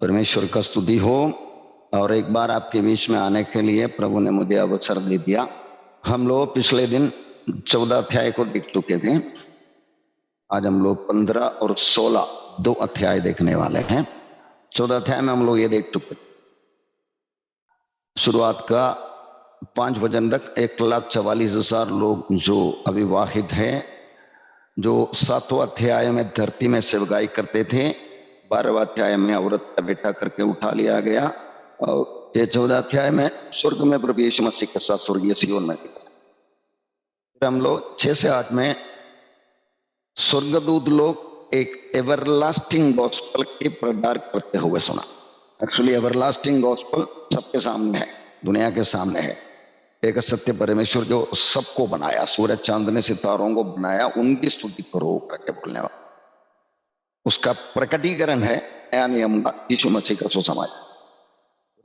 परमेश्वर का स्तुति हो। और एक बार आपके बीच में आने के लिए प्रभु ने मुझे अवसर दे दिया। हम लोग पिछले दिन 14 अध्याय को देख चुके थे। आज हम लोग 15 और 16 दो अध्याय देखने वाले हैं। 14 अध्याय में हम लोग ये देख चुके थे, शुरुआत का 5 वचन तक 1,44,000 लोग जो अविवाहित हैं, जो 7वें अध्याय में धरती में सेवकाई करते थे, 12वें अध्याय में औरत का बेटा करके उठा लिया गया, और ये 14 अध्याय में स्वर्ग में प्रभु यीशु मसीह के साथ स्वर्गीय सियोन में दिखा। फिर हम लोग 6 से 8 में स्वर्गदूत लोग एक एवरलास्टिंग गॉस्पल के प्रचार करते हुए सुना। एक्चुअली एवरलास्टिंग गॉस्पल सबके सामने है, दुनिया के सामने है। एक सत्य परमेश्वर जो सबको बनाया, सूरज चांदनी सितारों को बनाया, उनकी स्तुति करो करके बोलने वाला, उसका प्रकटीकरण है नया नियम का यीशु मसीह का सुसमाचार।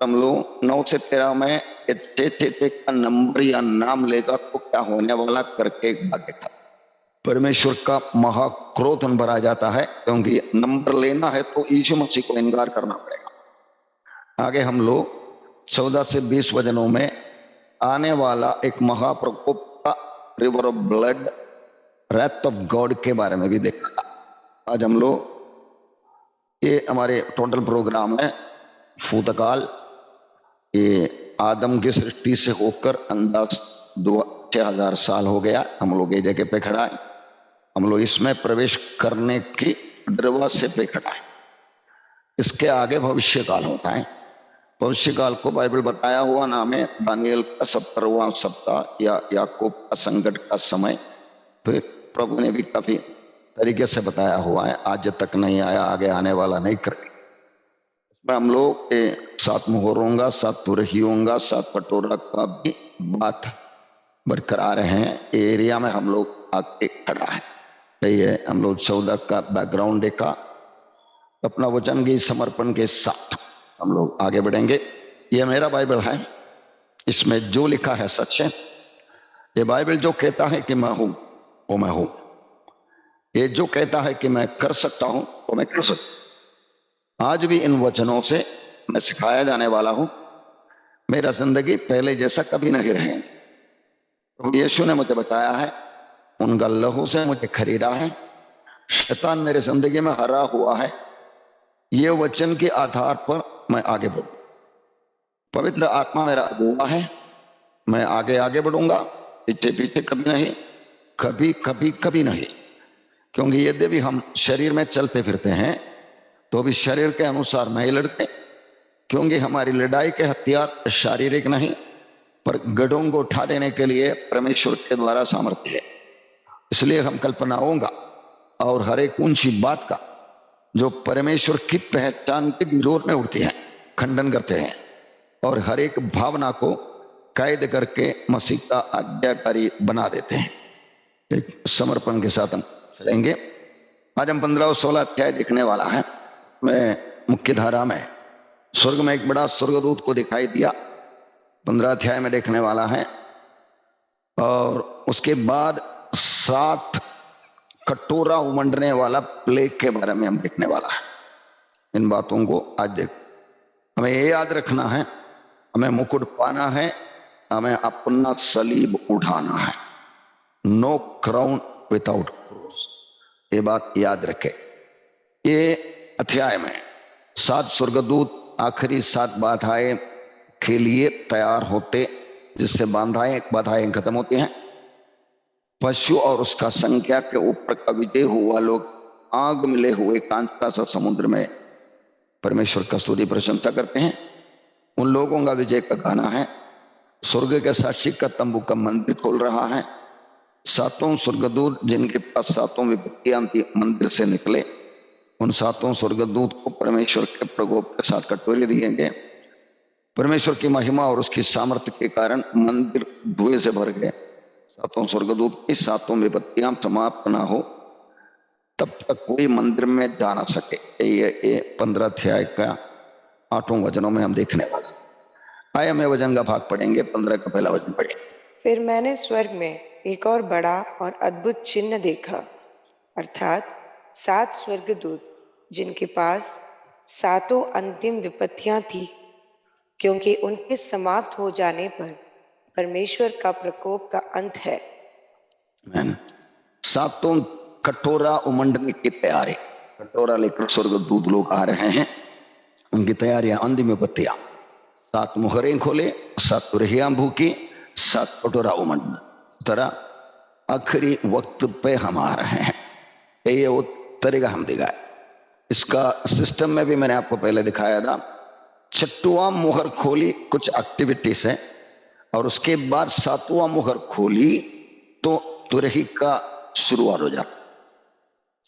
हम लोग 9 से 13 में का नंबर या नाम लेगा तो क्या होने वाला करके एक बात देखा। परमेश्वर का महाक्रोध भर आ जाता है, क्योंकि नंबर लेना है तो यीशु मसीह को इनकार करना पड़ेगा। आगे हम लोग 14 से 20 वचनों में आने वाला एक महाप्रकोप का, river of blood, wrath of God के बारे में भी देखा। आज हम लोग ये हमारे टोटल प्रोग्राम है भूतकाल, ये आदम की सृष्टि से होकर अंदाज 2,000 साल हो गया। हम लोग ये जगह पे खड़ा है, हम लोग इसमें प्रवेश करने की दरवाजे पे खड़ा है। इसके आगे भविष्य काल होता है। भविष्य काल को बाइबल बताया हुआ नाम है दानियल का 70वां सप्ताह या याकूब का संकट का समय। फिर प्रभु ने भी काफी तरीके से बताया हुआ है, आज तक नहीं आया, आगे आने वाला नहीं करेगा। इसमें हम लोग 7 मुहरों का, 7 तुरहियों का, 7 कटोरा का भी बात बरकरार है। एरिया में हम लोग आके खड़ा है। यही है, हम लोग 14 का बैकग्राउंड देखा। अपना वचन की समर्पण के साथ हम लोग आगे बढ़ेंगे। ये मेरा बाइबल है, इसमें जो लिखा है सच है। ये बाइबल जो कहता है कि मैं हूं वो मैं हूं, ये जो कहता है कि मैं कर सकता हूं वो मैं कर सकता हूं। आज भी इन वचनों से मैं सिखाया जाने वाला हूं। मेरा जिंदगी पहले जैसा कभी नहीं रहे। प्रभु यीशु ने मुझे बचाया है, उनका लहू से मुझे खरीदा है। शैतान मेरे जिंदगी में हरा हुआ है। ये वचन के आधार पर मैं आगे बढ़ूं। पवित्र आत्मा मेरा अगुवा है, मैं आगे आगे बढ़ूंगा, पीछे पीछे कभी नहीं, कभी कभी कभी नहीं। क्योंकि यदि भी हम शरीर में चलते फिरते हैं तो भी शरीर के अनुसार नहीं लड़ते, क्योंकि हमारी लड़ाई के हथियार शारीरिक नहीं पर गढ़ों को उठा देने के लिए परमेश्वर के द्वारा सामर्थ्य है। इसलिए हम कल्पनाओं का और हर एक ऊंची बात का जो परमेश्वर की पहचान के विरोध में उठती है खंडन करते हैं, और हर एक भावना को कैद करके मसीह का आज्ञाकारी बना देते हैं। एक समर्पण के साथ हम चलेंगे। आज हम 15 और 16 अध्याय देखने वाला है। मैं मुख्य धारा में स्वर्ग में एक बड़ा स्वर्गदूत को दिखाई दिया, 15 अध्याय में देखने वाला है। और उसके बाद 7 कटोरा उमंडने वाला प्लेग के बारे में हम देखने वाला है। इन बातों को आज देखो। हमें ये याद रखना है, हमें मुकुट पाना है, हमें अपना सलीब उठाना है। नो क्राउन विदाउट क्रॉस, ये बात याद रखे। ये अध्याय में 7 स्वर्गदूत आखिरी 7 बाधाएं के लिए तैयार होते, जिससे बाधाएं खत्म होती हैं। पशु और उसका संख्या के ऊपर का विजय हुआ लोग आग मिले हुए कांच का सा समुद्र में परमेश्वर का स्तुति प्रशंसा करते हैं। उन लोगों का विजय का गाना है। स्वर्ग के साक्षी का तंबू का मंदिर खोल रहा है। 7 स्वर्गदूत जिनके पास 7 विपत्तियां मंदिर से निकले, उन 7 स्वर्गदूत को परमेश्वर के प्रकोप के साथ कटोरे दिए गए। परमेश्वर की महिमा और उसकी सामर्थ्य के कारण मंदिर धुएं से भर गए। 7 स्वर्गदूत की 7 विपत्तियां समाप्त ना हो तब तक कोई मंदिर में जा ना सके। ये 15 अध्याय का 8वें वचनों में हम देखने वाला। आइए हमें वचन का भाग पढ़ेंगे। 15 का पहला वचन पढ़ेंगे। फिर मैंने स्वर्ग में एक और बड़ा और अद्भुत चिन्ह देखा, अर्थात 7 स्वर्गदूत जिनके पास सातों अंतिम विपत्तियां थी, क्योंकि उनके समाप्त हो जाने पर परमेश्वर का प्रकोप का अंत है। मैन सातों कटोरा उमंडने की तैयारी, कटोरा लेकर स्वर्गदूत लोग आ रहे हैं, उनकी तैयारियां, अंतिम विपत्तियां। सात मुहरें खोले, सात तुरहियां भूकी, सात कटोरा उमंडन। इस तरह आखिरी वक्त पे हम आ रहे हैं। ये वो तरीका हम दिखाए। इसका सिस्टम में भी मैंने आपको पहले दिखाया था। छठवां मुहर खोली, कुछ एक्टिविटीज है, और उसके बाद सातवां मुहर खोली तो तुरही का शुरुआत हो जाता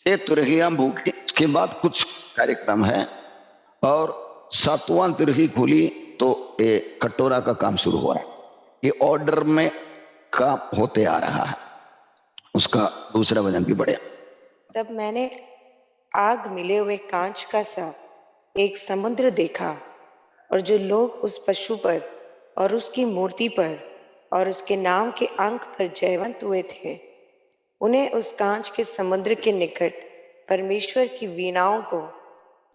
है। तुरहियां भूखी, उसके बाद कुछ कार्यक्रम है, और सातवां तुरही खोली तो ये कटोरा का काम शुरू हो रहा है। ये ऑर्डर में काम होते आ रहा है। उसका दूसरा वजन भी बढ़िया। तब मैंने आग मिले हुए कांच का सा एक समुद्र देखा, और जो लोग उस पशु पर और उसकी मूर्ति पर और उसके नाम के अंक पर जयवंत हुए थे, उन्हें उस कांच के समुद्र के निकट परमेश्वर की वीणाओं को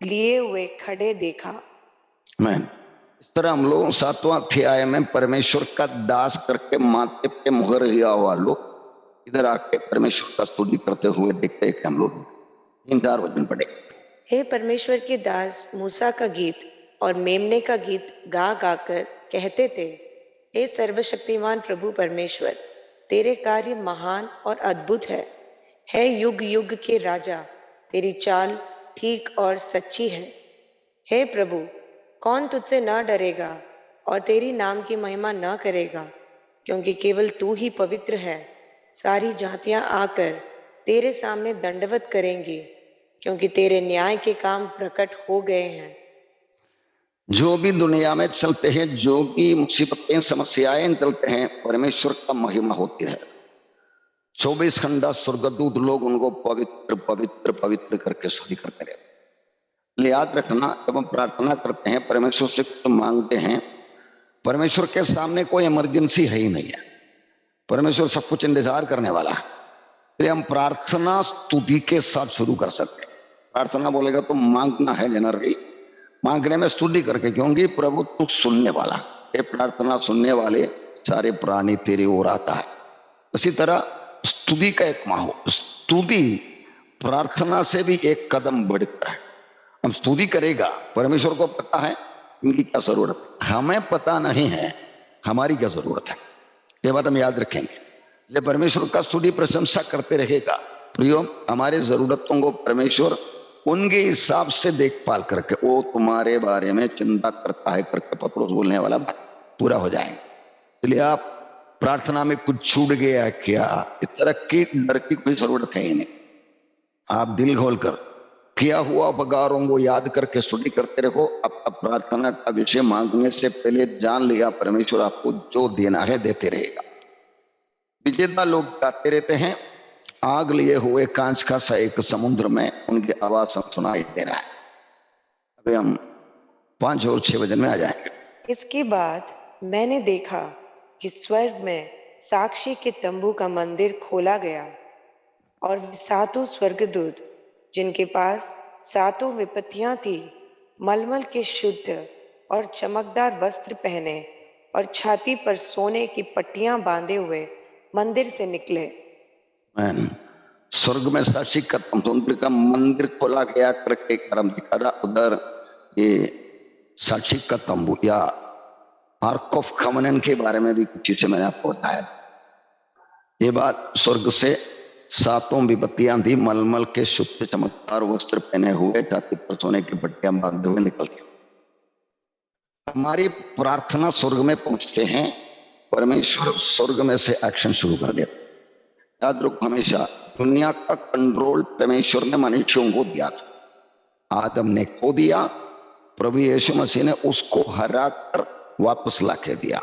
लिए हुए खड़े देखा। मैं इस तरह हम लोग सातवां अध्याय में परमेश्वर का दास करके माथे पे मुहर लिया हुआ लोग इधर आके परमेश्वर का स्तुति करते हुए देखते हैं कि हम लोग 3-4 वचन पढ़े। हे परमेश्वर के दास मूसा का गीत और मेमने का गीत गा गाकर कहते थे, हे सर्वशक्तिमान प्रभु परमेश्वर, तेरे कार्य महान और अद्भुत है। हे युग युग के राजा, तेरी चाल ठीक और सच्ची है। हे प्रभु, कौन तुझसे न डरेगा और तेरी नाम की महिमा न करेगा, क्योंकि केवल तू ही पवित्र है। सारी जातियां आकर तेरे सामने दंडवत करेंगी, क्योंकि तेरे न्याय के काम प्रकट हो गए हैं। जो भी दुनिया में चलते हैं, जो भी मुसीबतें समस्याएं चलते हैं, परमेश्वर का महिमा होती रहे। 24 घंटा स्वर्गदूत लोग उनको पवित्र पवित्र पवित्र करके स्तुति करते रहते। याद रखना, जब हम प्रार्थना करते हैं, परमेश्वर से कुछ मांगते हैं, परमेश्वर के सामने कोई इमरजेंसी है ही नहीं है। परमेश्वर सब कुछ इंतजार करने वाला है। इसलिए हम प्रार्थना स्तुति के साथ शुरू कर सकते हैं। प्रार्थना बोलेगा तो मांगना है जनरली, मांगने में स्तुति करके, क्योंकि प्रभु तू सुनने वाला। ये प्रार्थना सुनने वाले सारे प्राणी तेरी ओर आता है। इसी तरह स्तुति का एक माहौल, स्तुति प्रार्थना से भी एक कदम बढ़कर है। हम स्तुति करेगा, परमेश्वर को पता है इनकी क्या जरूरत है, हमें पता नहीं है हमारी क्या जरूरत है। ये बात हम याद रखेंगे। ये परमेश्वर का स्तुति प्रशंसा करते रहेगा। प्रियो, हमारे जरूरतों को परमेश्वर उनके हिसाब से देखभाल करके, वो तुम्हारे बारे में चिंता करता है करके पत्रोस बोलने वाला बात पूरा हो जाएगा। इसलिए आप प्रार्थना में कुछ छूट गया क्या, इस तरह की डर की कोई जरूरत है ही नहीं। आप दिल खोल कर किया हुआ उपकारों को याद करके स्तुति करते रहो। अब प्रार्थना का विषय मांगने से पहले जान लिया परमेश्वर आपको जो देना है देते रहेगा। विजेता लोग गाते रहते हैं, आग लिए हुए कांच का सा एक समुद्र में उनकी आवाज सुनाई दे रहा है। अभी हम 5 और 6 वचन में आ जाएंगे। इसके बाद मैंने देखा कि स्वर्ग में साक्षी के तंबू का मंदिर खोला गया, और वे सातों स्वर्गदूत, जिनके पास सातों विपत्तियां थी, मलमल के शुद्ध और चमकदार वस्त्र पहने और छाती पर सोने की पट्टियां बांधे हुए मंदिर से निकले। मैन स्वर्ग में साक्षी का समुद्र का मंदिर खोला गया करके क्रम दिखा था। उधर ये साक्षी का तंबू या आर्क ऑफ कवनेंट के बारे में भी कुछ चीजें मैंने आपको बताया। ये बात स्वर्ग से सातों विपत्तियां थी, मलमल के शुद्ध चमकदार वस्त्र पहने हुए, छाती पर सोने की पट्टियां बांधे हुए निकलते। हमारी प्रार्थना स्वर्ग में पहुंचते हैं, परमेश्वर स्वर्ग में से एक्शन शुरू कर देता। याद रखो हमेशा, दुनिया का कंट्रोल परमेश्वर ने मनुष्यों को दिया था। आदम ने खो दिया, प्रभु यीशु मसीह ने उसको हरा कर वापस लाके दिया।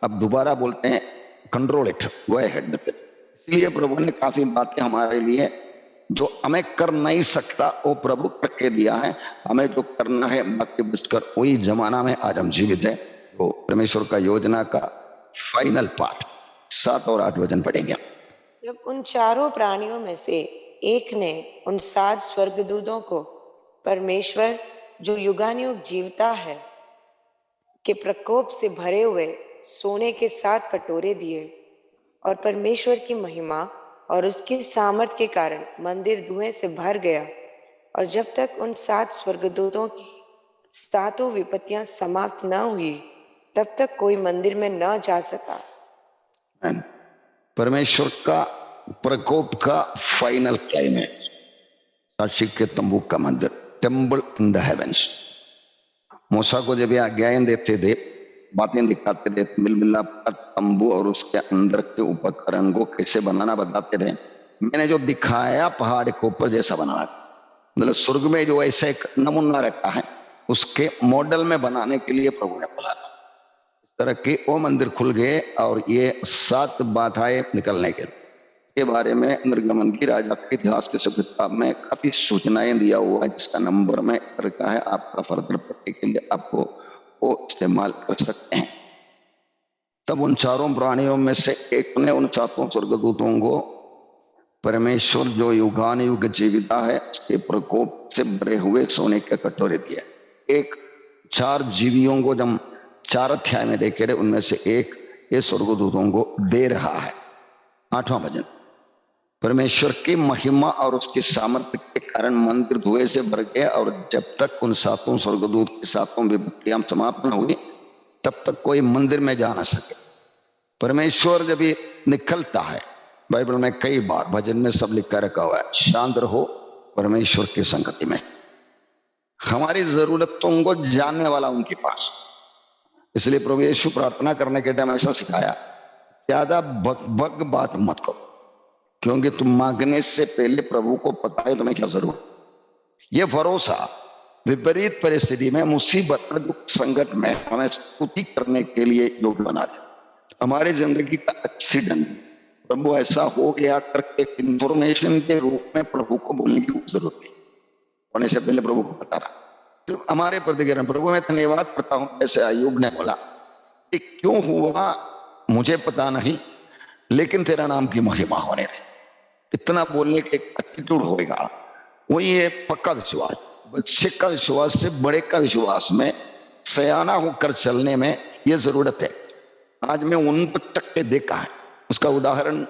अब दोबारा बोलते हैं control it, go ahead with it. इसलिए प्रभु ने काफी बातें हमारे लिए जो हमें कर नहीं सकता वो प्रभु करके दिया है। हमें जो करना है बाकी बचकर वही जमाना में आज हम जीवित है। वो परमेश्वर का योजना का फाइनल पार्ट 7 और 8 वचन पढ़ेंगे। जब उन चारों प्राणियों में से एक ने उन 7 स्वर्गदूतों को परमेश्वर जो युगानुयुग जीवता है के प्रकोप से भरे हुए सोने के 7 कटोरे दिए, और परमेश्वर की महिमा और उसकी सामर्थ के कारण मंदिर धुएं से भर गया। और जब तक उन 7 स्वर्गदूतों की 7 विपत्तियां समाप्त न हुई, तब तक कोई मंदिर में न जा सका। परमेश्वर का प्रकोप का फाइनल क्लाइमैक्स, साक्षी के तंबू का मंदिर, टेम्पल इन द हेवेंस। मूसा को जब ये आज्ञाएं देते थे, बातें दिखाते थे, मिलमिलाप का तंबू और उसके अंदर के उपकरण को कैसे बनाना बताते थे। मैंने जो दिखाया पहाड़ के ऊपर जैसा बनाना, मतलब स्वर्ग में जो ऐसा एक नमूना रहता है उसके मॉडल में बनाने के लिए प्रभु ने बोला था। इस तरह के वो मंदिर खुल गए और ये 7 बाधाएं निकलने के बारे में निर्गमन की राजा के इतिहास के सब किताब में काफी सूचनाएं दिया हुआ है, जिसका नंबर में रखा है, आपका फर्दर पढ़ने के लिए आपको वो इस्तेमाल कर सकते हैं। तब उन चारों प्राणियों में से एक ने उन 7 स्वर्गदूतों को परमेश्वर जो युगान युग जीविता है उसके प्रकोप से भरे हुए सोने के कटोरे दिए। एक 4 जीवियों को जब 4 अध्याय में देखे रहे, उनमें से एक ये स्वर्गदूतों को दे रहा है। 8वां भजन। परमेश्वर की महिमा और उसकी सामर्थ्य के कारण मंदिर धुएं से भर गया, और जब तक उन 7 स्वर्गदूत की 7 विपत्तियां समाप्त न हुई तब तक कोई मंदिर में जा ना सके। परमेश्वर जब ये निकलता है, बाइबल में कई बार भजन में सब लिखा रखा हुआ है, शांत रहो परमेश्वर की संगति में। हमारी जरूरतों को जानने वाला उनके पास, इसलिए प्रभु यीशु प्रार्थना करने के टाइम ऐसा सिखाया, ज्यादा भग बात मत करो, क्योंकि तुम मांगने से पहले प्रभु को पता है तुम्हें क्या जरूरत। यह भरोसा विपरीत परिस्थिति में, मुसीबत में, दुख संकट में हमें स्तुति करने के लिए योग्य बना दे। हमारी जिंदगी का एक्सीडेंट प्रभु ऐसा हो गया करके इंफॉर्मेशन के रूप में प्रभु को बोलने की जरूरत नहीं, होने से पहले प्रभु को बता रहा। फिर हमारे प्रतिक्रिया, प्रभु मैं धन्यवाद करता हूं, जैसे अय्यूब ने बोला कि क्यों हुआ मुझे पता नहीं, लेकिन तेरा नाम की महिमा होने दे। इतना बोलने के एटीट्यूड होगा, वही है पक्का विश्वास। बच्चे का विश्वास से बड़े का विश्वास में, सयाना होकर चलने में यह जरूरत है। आज मैं उनको टक्के देखा है, उसका उदाहरण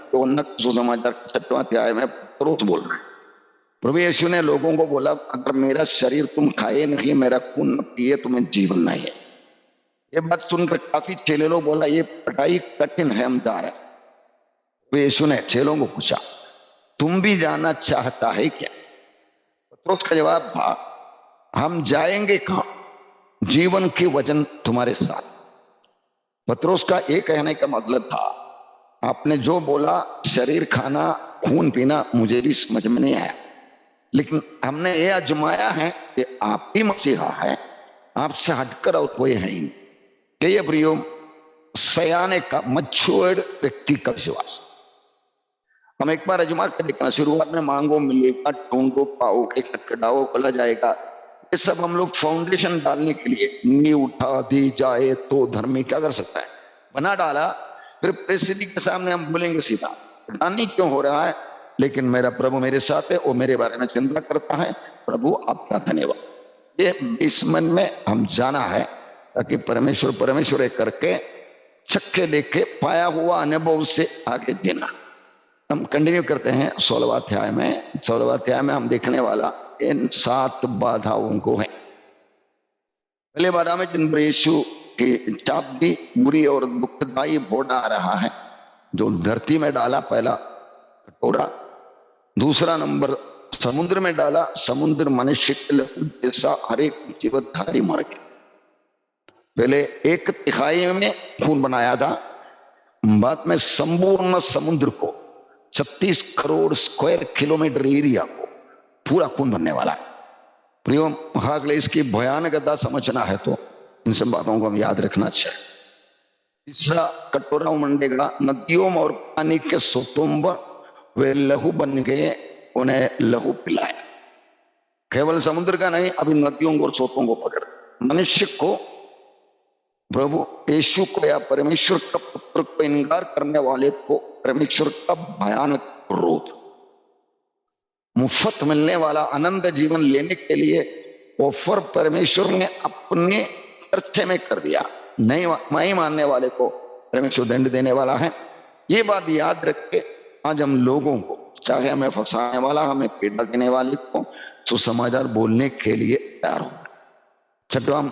सुसमाचार 6वां अध्याय में पत्रोस बोल रहे हैं। प्रभु यीशु ने लोगों को बोला, अगर मेरा शरीर तुम खाए नहीं, मेरा खून न पिए, तुम्हें जीवन नहीं है। ये बात सुनकर काफी चेले लोग बोला, ये पढ़ाई कठिन है, हम जा रहे हैं। प्रभु यीशु ने चेलों को पूछा, तुम भी जाना चाहता है क्या? पत्रोस का जवाब था, हम जाएंगे कहां, जीवन की वचन तुम्हारे साथ। पत्रोस का ये कहने का मतलब था, आपने जो बोला शरीर खाना खून पीना मुझे भी समझ में नहीं आया, लेकिन हमने ये आजमाया है कि आप ही मसीहा है, आपसे हटकर और कोई है ही नहीं। ये प्रियो सयाने का मैच्योर्ड व्यक्ति का विश्वास। हम एक बार आजमा कर देखना, शुरुआत में मांगो मिलेगा, ढूंढो पाओगे, खटखटाओ खोला जाएगा। ये सब हम लोग फाउंडेशन डालने के लिए, नींव उठा दी जाए तो धर्मी क्या कर सकता है, बना डाला, फिर परिस्थिति के सामने हम बोलेंगे सीधा, पता नहीं क्यों हो रहा है, लेकिन मेरा प्रभु मेरे साथ है, वो मेरे बारे में चिंता करता है, प्रभु आपका धन्यवाद। ये बेसमन में हम जाना है, ताकि परमेश्वर परमेश्वर करके चक्के देखे पाया हुआ अनुभव से आगे देना। हम कंटिन्यू करते हैं 16वां अध्याय में। 16वां अध्याय में हम देखने वाला इन 7 बाधाओं को है। पहले बाधा में जिन पर यीशु की चाप दी, बुरी और दुखदाई बोड़ा आ रहा है, जो धरती में डाला पहला कटोरा। दूसरा नंबर समुद्र में डाला, समुद्र मनुष्य के लहू जैसा हर एक जीवधारी मर गया। पहले 1/3 में खून बनाया था, बाद में संपूर्ण समुद्र को 36 करोड़ स्क्वायर किलोमीटर एरिया को पूरा खून भरने वाला है। प्रियो, महाक्लेश की भयानकता समझना है तो इन सब बातों को हम याद रखना चाहिए। तीसरा कटोरा उमंडेगा, नदियों और पानी के सोतों पर वे लहू बन गए, उन्हें लहू पिलाया। केवल समुद्र का नहीं, अभी नदियों को और सोतों को पकड़ मनुष्य को, प्रभु यीशु को या परमेश्वर का पुत्र को इनकार करने वाले को परमेश्वर का भयानक क्रोध। मुफ्त मिलने वाला अनंत जीवन लेने के लिए ऑफर परमेश्वर ने अपने खर्चे में कर दिया। नहीं मानने वाले को परमेश्वर दंड देने वाला है। ये बात याद रख के आज हम लोगों को, चाहे हमें फंसाने वाला, हमें पीड़ा देने वाले को सुसमाचार बोलने के लिए तैयार हो। चटवाम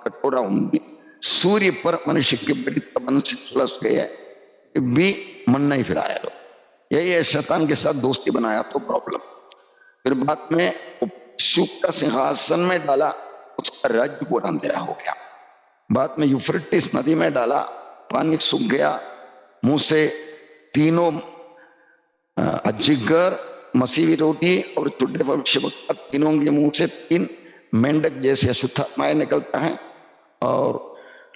कटोरा सूर्य पर मनुष्य की बड़ी तमन से झुलस गए भी मन नहीं फिराया लो। यही है, शैतान के साथ दोस्ती बनाया तो प्रॉब्लम। फिर बाद में शुक का सिंहासन में डाला, उसका राज्य पूरा अंधेरा हो गया। बाद में यूफ्रेटिस नदी में डाला, पानी सूख गया, मुंह से तीनों अजगर, मसीह विरोधी और छोटे भविष्यवक्ता, तीनों के मुंह से 3 मेंढक जैसे अशुद्धात्माएं निकलता है और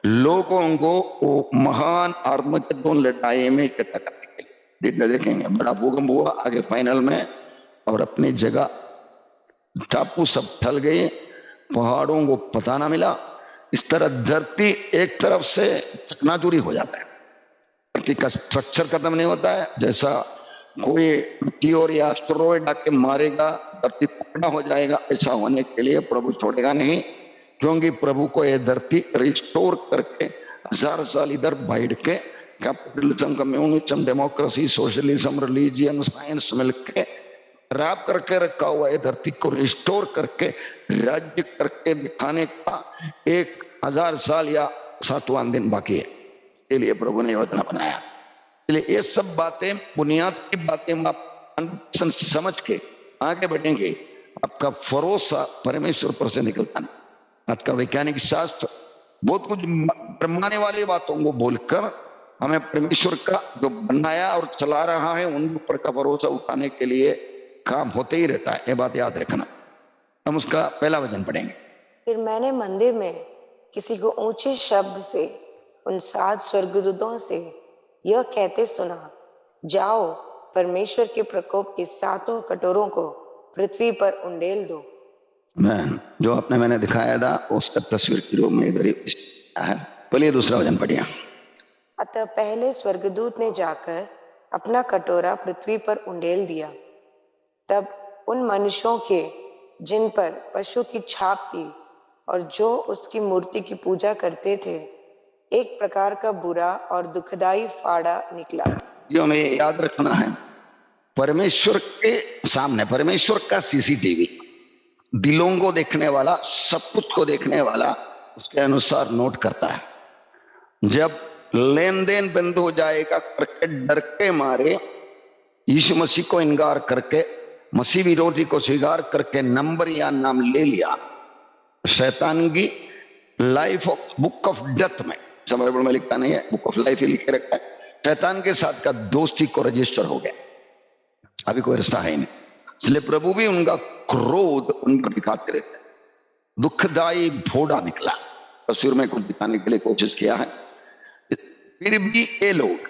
लोगों को वो महान आर्मगेडोन लड़ाई में इकट्ठा करने के लिए देखेंगे। बड़ा भूकंप हुआ आगे फाइनल में और अपनी जगह टापू सब ठल गए, पहाड़ों को पता ना मिला। इस तरह धरती एक तरफ से चकनाचूरी हो जाता है, धरती का स्ट्रक्चर खत्म नहीं होता है। जैसा कोई मीटियोर या एस्टेरॉयड आके मारेगा, धरती टुकड़ा हो जाएगा, ऐसा होने के लिए प्रभु छोड़ेगा नहीं, क्योंकि प्रभु को यह धरती रिस्टोर करके 1000 साल इधर बैठ के capitalism, communism, democracy, socialism, religion, science मिलके खराब करके रखा हुआ है। धरती को रिस्टोर करके राज्य करके दिखाने का 1000 साल या 7वां दिन बाकी है। इसके लिए प्रभु ने योजना बनाया। इसलिए ये सब बातें, बुनियाद की बातें आप समझ के आगे बढ़ेंगे, आपका भरोसा परमेश्वर पर से निकलता नहीं। आज का वैज्ञानिक शास्त्र बहुत कुछ ब्रह्माने वाली बातों को बोलकर हमें परमेश्वर का जो बनाया और चला रहा है उन ऊपर का भरोसा उठाने के लिए काम होते ही रहता है। ये बात याद रखना। हम उसका पहला वचन पढ़ेंगे। फिर मैंने मंदिर में किसी को ऊंचे शब्द से उन 7 स्वर्गदूतों से यह कहते सुना, जाओ परमेश्वर के प्रकोप के 7 कटोरों को पृथ्वी पर उंडेल दो। जो आपने मैंने दिखाया था उसका तस्वीर के रूप में इधर है। पहले दूसरा वचन पढ़िए। अतः पहले स्वर्गदूत ने जाकर अपना कटोरा पृथ्वी पर उंडेल दिया। तब उन मनुष्यों के जिन पर पशु की छाप थी और जो उसकी मूर्ति की पूजा करते थे, एक प्रकार का बुरा और दुखदाई फाड़ा निकला। जो हमें याद रखना है, परमेश्वर के सामने परमेश्वर का सीसीटीवी, दिलों को देखने वाला, सब कुछ को देखने वाला, उसके अनुसार नोट करता है। जब लेन देन बंद हो जाएगा करके डर के मारे यीशु मसीह को इनकार करके मसीह विरोधी को स्वीकार करके नंबर या नाम ले लिया, शैतान की life of book of death में, बाइबल में लिखता नहीं है, बुक ऑफ लाइफ ही लिखे रखा है, शैतान के साथ का दोस्ती को रजिस्टर हो गया, अभी कोई रिश्ता है नहीं। इसलिए प्रभु भी उनका क्रोध उन पर दिखाते रहते हैं। दुखदाई फोड़ा निकला, तस्वीर में कुछ दिखाने के लिए कोशिश किया है। फिर भी ये लोग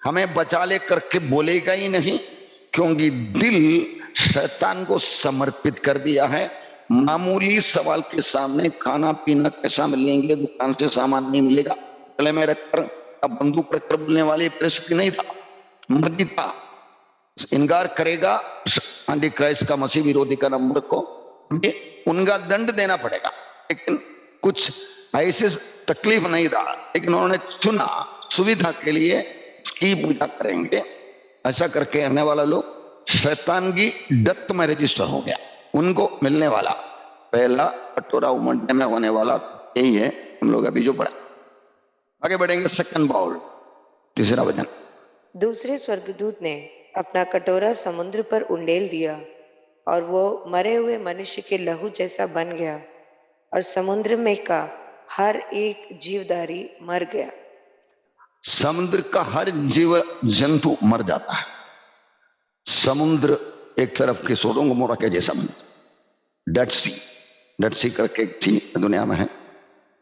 हमें बचा ले करके बोलेगा ही नहीं, क्योंकि दिल शैतान को समर्पित कर दिया है। मामूली सवाल के सामने खाना पीना कैसा मिलेंगे, दुकान से सामान नहीं मिलेगा, गले में रखकर बंदूक रखकर बोलने वाली परिस्थिति नहीं था, मर्जी था। इनकार करेगा एंटी क्राइस्ट का, मसीह विरोधी का नंबर को उनका दंड देना पड़ेगा। लेकिन कुछ ऐसे तकलीफ नहीं था, लेकिन उन्होंने चुना सुविधा के लिए इसकी पूजा करेंगे। ऐसा करके रहने वाला लोग शैतान की डेथ में रजिस्टर हो गया। उनको मिलने वाला पहला कटोरा उमड़ने में होने वाला यही है। हम लोग अभी जो पढ़ा, आगे बढ़ेंगे। सेकंड बाउल, तीसरा वचन। दूसरे स्वर्गदूत ने अपना कटोरा समुद्र पर उंडेल दिया और वो मरे हुए मनुष्य के लहू जैसा बन गया और समुद्र में का हर एक जीवधारी मर गया। समुद्र का हर जीव जंतु मर जाता है। समुद्र एक तरफ के सोडोम गोमोरा के जैसा बन, डेड सी करके थी दुनिया में है,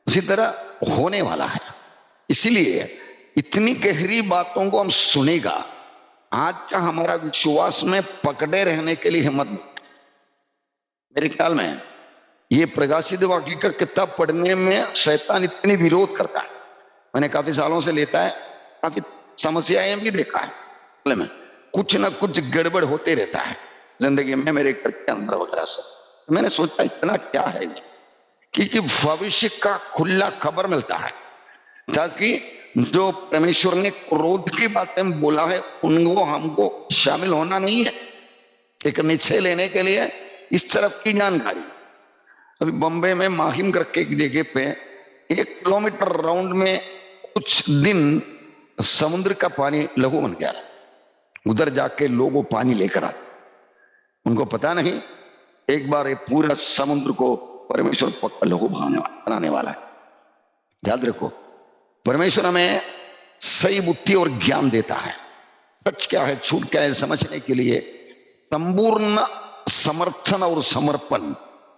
उसी तरह होने वाला है। इसीलिए इतनी गहरी बातों को हम सुनेगा, आज का हमारा विश्वास में पकड़े रहने के लिए हिम्मत नहीं। मेरे ख्याल में ये प्रकाशित वाक्य का किताब पढ़ने में शैतान इतनी विरोध करता है। मैंने काफी सालों से लेता है, काफी समस्याएं भी देखा है, में कुछ ना कुछ गड़बड़ होते रहता है। जिंदगी में मेरे घर के अंदर वगैरह से। तो मैंने सोचा इतना क्या है कि भविष्य का खुला खबर मिलता है, ताकि जो परमेश्वर ने क्रोध की बातें बोला है उनको हमको शामिल होना नहीं है, एक निश्चय लेने के लिए इस तरफ की जानकारी। अभी बम्बई में माहिम करके एक जगह पे 1 किलोमीटर राउंड में कुछ दिन समुद्र का पानी लहू बन गया। उधर जाके लोग वो पानी लेकर आते, उनको पता नहीं एक बार ये पूरा समुद्र को परमेश्वर पक्का लहू बनाने वाला है। याद रखो, परमेश्वर हमें सही बुद्धि और ज्ञान देता है, सच क्या है झूठ क्या है समझने के लिए संपूर्ण समर्थन और समर्पण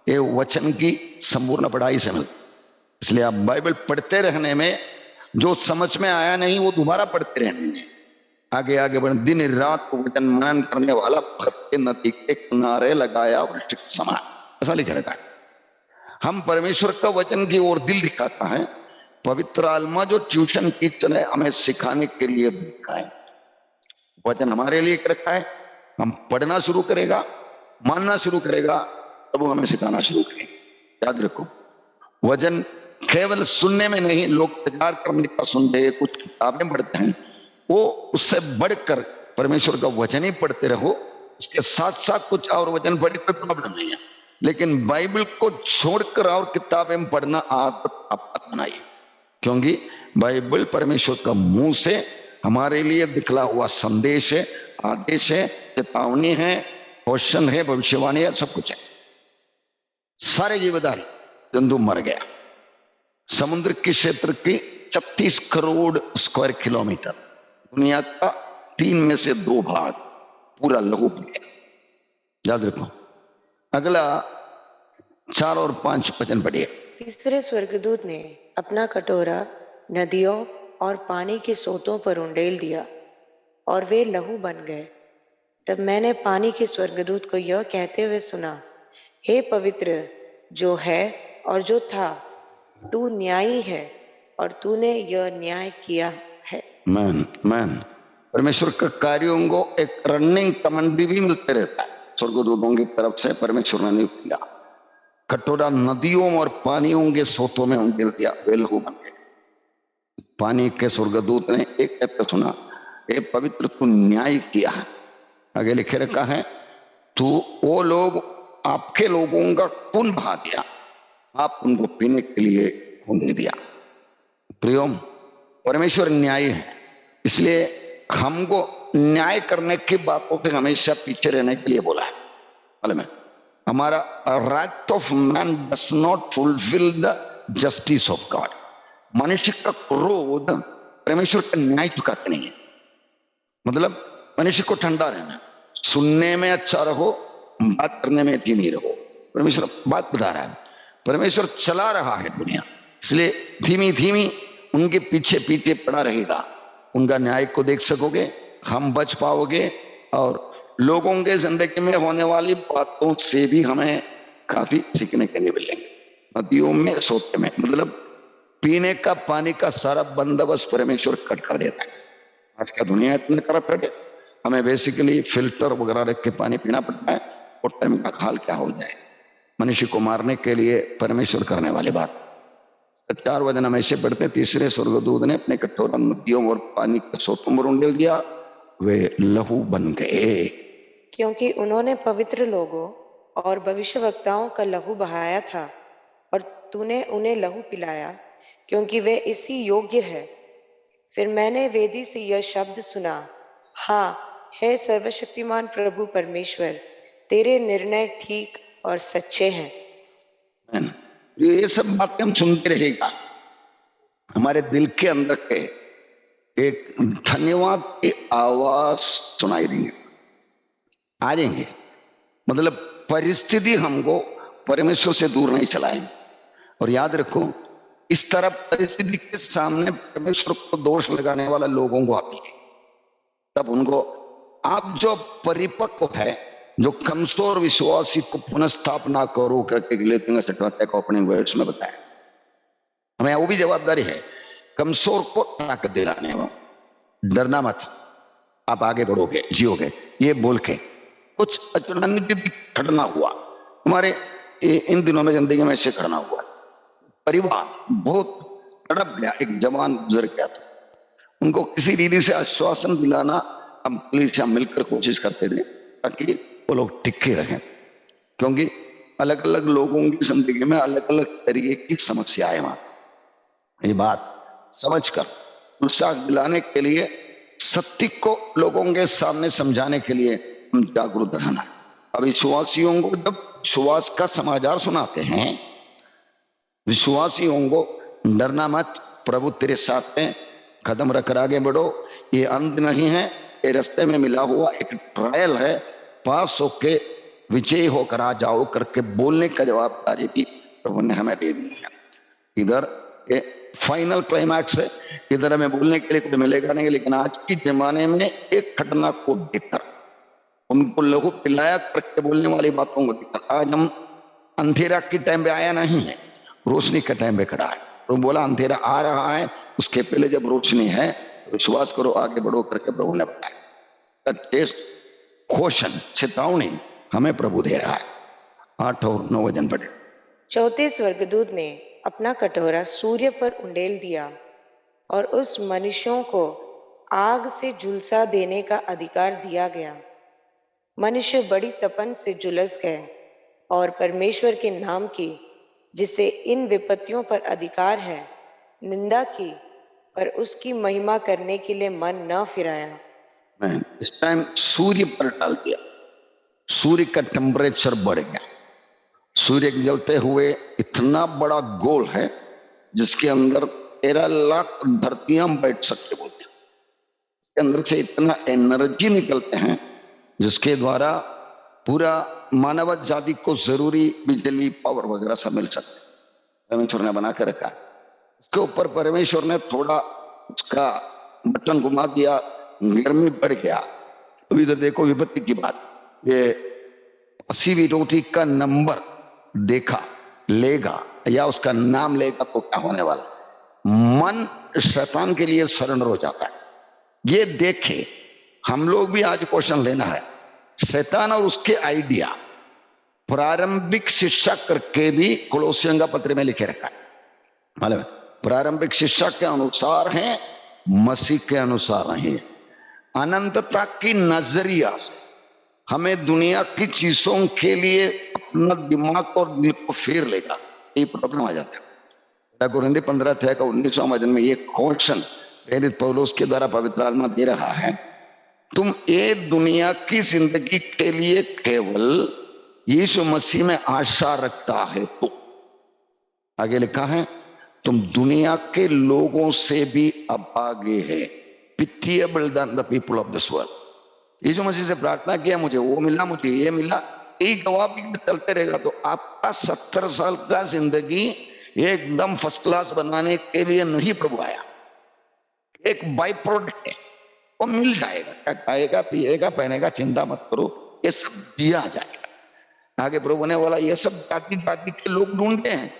ये वचन की संपूर्ण पढ़ाई से मिलता। इसलिए आप बाइबल पढ़ते रहने में जो समझ में आया नहीं वो दोबारा पढ़ते रहने में आगे आगे बढ़। दिन रात वचन मनन करने वाला भक्त नदी के किनारे लगाया वृक्ष के समान, ऐसा लिखा रखा है। हम परमेश्वर का वचन की ओर दिल दिखाता है। पवित्र आत्मा जो ट्यूशन टीचर है हमें सिखाने के लिए दिखाए, वचन हमारे लिए रखा है। हम पढ़ना शुरू करेगा, मानना शुरू करेगा, तब वो हमें सिखाना शुरू करेगा। याद रखो, वचन केवल सुनने में नहीं, लोग प्रचार करने का सुनते हैं, कुछ किताबें पढ़ते हैं, वो उससे बढ़कर परमेश्वर का वचन ही पढ़ते रहो। उसके साथ साथ कुछ और वचन पढ़े कोई प्रॉब्लम नहीं है, लेकिन बाइबल को छोड़कर और किताबें पढ़ना आदत आप बनाइए, क्योंकि बाइबल परमेश्वर का मुंह से हमारे लिए दिखला हुआ संदेश है, आदेश है, चेतावनी है, क्वेश्चन है, भविष्यवाणी है, सब कुछ है। सारे जीवधारी जंतु मर गया। समुद्र के क्षेत्र की 36 करोड़ स्क्वायर किलोमीटर, दुनिया का 3 में से 2 भाग पूरा लहू बन गया। याद रखो। अगला 4 और 5 वचन पढ़िए। तीसरे स्वर्गदूत ने अपना कटोरा नदियों और पानी के सोतों पर उंडेल दिया और वे लहू बन गए। तब मैंने पानी के स्वर्गदूत को यह कहते हुए सुना, हे पवित्र जो है और जो था, तू न्यायी है और तूने यह न्याय किया है। मैन मैन परमेश्वर का कार्यों को एक रनिंग कमांड भी मिलते रहता है स्वर्गदूतों की तरफ से। परमेश्वर ने नियुक्त किया, कटोरा नदियों और पानियों के सोतों में उंडेल दिया, वे लहू बन गए। पानी के स्वर्गदूत ने एक कहते सुना, हे पवित्र तू न्याय किया है। आगे लिखे रखा है, तू वो लोग आपके लोगों का खून बहा दिया, आप उनको पीने के लिए खून दे दिया। प्रियो, परमेश्वर न्यायी है, इसलिए हमको न्याय करने की बातों से हमेशा पीछे रहने के लिए बोला है। मालूम है, हमारा right of man does not fulfil the justice of God. मनुष्य का क्रोध परमेश्वर का न्याय चुकाते नहीं है। मतलब मनुष्य को ठंडा रहना, सुनने में अच्छा रहो, बात करने में धीमी रहो। परमेश्वर बात बता रहा है, परमेश्वर चला रहा है दुनिया, इसलिए धीमी धीमी उनके पीछे पीछे पड़ा रहेगा। उनका न्याय को देख सकोगे, हम बच पाओगे, और लोगों के जिंदगी में होने वाली बातों से भी हमें काफी सीखने के लिए मिलेंगे। नदियों में सोते में मतलब पीने का पानी का सारा बंदोबस्त परमेश्वर कट कर देता है। आज का दुनिया इतनी करप्ट है, हमें बेसिकली फिल्टर वगैरह रख के पानी पीना पड़ता है, और टाइम का हाल क्या हो जाए। मनुष्य को मारने के लिए परमेश्वर करने वाली बात। 4 वचन हम ऐसे पढ़ते, तीसरे स्वर्गदूत ने अपने कटोरा नदियों और पानी के सोतों पर उंडेल दिया, वे लहू बन गए। क्योंकि उन्होंने पवित्र लोगों और भविष्यवक्ताओं का लहू बहाया था, और तूने उन्हें लहू पिलाया, क्योंकि वे इसी योग्य है। फिर मैंने वेदी से यह शब्द सुना, हाँ, हे सर्वशक्तिमान प्रभु परमेश्वर, तेरे निर्णय ठीक और सच्चे हैं। ये सब बातें हम सुनते रहेगा, हमारे दिल के अंदर के एक धन्यवाद की आवाज सुनाई देंगे, आ जाएंगे। मतलब परिस्थिति हमको परमेश्वर से दूर नहीं चलाएंगे। और याद रखो, इस तरह परिस्थिति के सामने परमेश्वर को दोष लगाने वाला लोगों को आती है, तब उनको आप जो परिपक्व है, जो कमजोर विश्वासी को पुनर्स्थापना करो करके को अपने वर्ड्स में बताया। हमें वो भी जवाबदारी है, कमजोर को ताकत दिलाने में। डरना मत, आप आगे बढ़ोगे, जियोगे, ये बोल के कुछ अचानक घटना हुआ हमारे इन दिनों में जिंदगी में ऐसे घटना हुआ, परिवार बहुत तड़प गया, एक जवान गुजर गया था, उनको किसी रीति से आश्वासन दिलाना हम पुलिस या मिलकर कोशिश करते थे ताकि वो लोग टिके रहें, क्योंकि अलग अलग लोगों की जिंदगी में अलग अलग तरीके की समस्याएं वहां, ये बात समझकर उत्साह दिलाने के लिए, सत्य को लोगों के सामने समझाने के लिए हम जागरूक रहना। अब विश्वासियों को जब विश्वास का समाचार सुनाते हैं, विश्वासियों को डरना मत, प्रभु तेरे साथ में, कदम रखकर आगे बढ़ो, ये अंत नहीं है, ये रास्ते में मिला हुआ एक ट्रायल है, पास होके विजयी होकर आ जाओ करके बोलने का जवाबदारी भी प्रभु ने हमें दे दी है। इधर ये फाइनल क्लाइमैक्स है, इधर हमें बोलने के लिए कुछ मिलेगा नहीं, लेकिन आज के जमाने में एक घटना को देखकर, उनको लोगों पिलाया करके बोलने वाली बातों को देखकर, आज हम अंधेरा के टाइम पे आया नहीं है, रोशनी के टाइम पे खड़ा है। प्रभु बोला अंधेरा आ रहा है, उसके पहले जब रोशनी है तो विश्वास करो, आगे बढ़ो करके प्रभु ने बताया। क्वेश्चन, चेतावनी हमें प्रभु दे रहा है। 8 और 9 वचन पढ़े। चौथे स्वर्गदूत ने अपना कटोरा सूर्य पर उंडेल दिया और उस मनुष्यों को आग से झुलसा देने का अधिकार दिया गया। मनुष्य बड़ी तपन से झुलस गए और परमेश्वर के नाम की, जिसे इन विपत्तियों पर अधिकार है, निंदा की, पर उसकी महिमा करने के लिए मन न फिराया। मैं इस टाइम सूर्य पर डाल दिया, सूर्य का टेम्परेचर बढ़ गया। सूर्य जलते हुए इतना बड़ा गोल है जिसके अंदर 13 लाख धरतियां बैठ सकते बोलते हैं, इसके अंदर से इतना एनर्जी निकलते हैं जिसके द्वारा पूरा मानव जाति को जरूरी बिजली पावर वगैरह सब मिल सकते। परमेश्वर ने बना कर रखा है, उसके ऊपर परमेश्वर ने थोड़ा उसका बटन घुमा दिया, गर्मी बढ़ गया। तो इधर देखो विपत्ति की बात, ये 80वीं रोटी का नंबर देखा लेगा या उसका नाम लेगा तो क्या होने वाला, मन शैतान के लिए सरेंडर हो जाता है। ये देखे हम लोग भी आज क्वेश्चन लेना है, शैतान और उसके आइडिया प्रारंभिक शिक्षा करके भी कोलोसियों का पत्र में लिखे रखा है, मालूम है, प्रारंभिक शिक्षा के अनुसार है, मसीह के अनुसार नहीं है। अनंतता की नजरिया से हमें दुनिया की चीजों के लिए अपना दिमाग और दिल को फेर लेगा, ये प्रॉब्लम आ जाता है। कुरिन्थी 15 का 19वां वचन में ये क्वेश्चन प्रेरित पौलुस के द्वारा पवित्र आत्मा दे रहा है, तुम ये दुनिया की जिंदगी के लिए केवल यीशु मसीह में आशा रखता है तो, आगे लिखा है, तुम दुनिया के लोगों से भी अब आगे है, pitiable than the people of this world। यीशु मसीह से प्रार्थना किया, मुझे वो मिला, मुझे ये मिला, यही गवाह चलते रहेगा तो आपका 70 साल का जिंदगी एकदम फर्स्ट क्लास बनाने के लिए नहीं प्रभु आया, एक बाई प्रोडक्ट है, वो मिल जाएगा, क्या खाएगा पिएगा पहनेगा चिंता मत करो, ये सब दिया जाएगा। आगे प्रभु ने बोला ये सब जाति जाति के लोग ढूंढते हैं,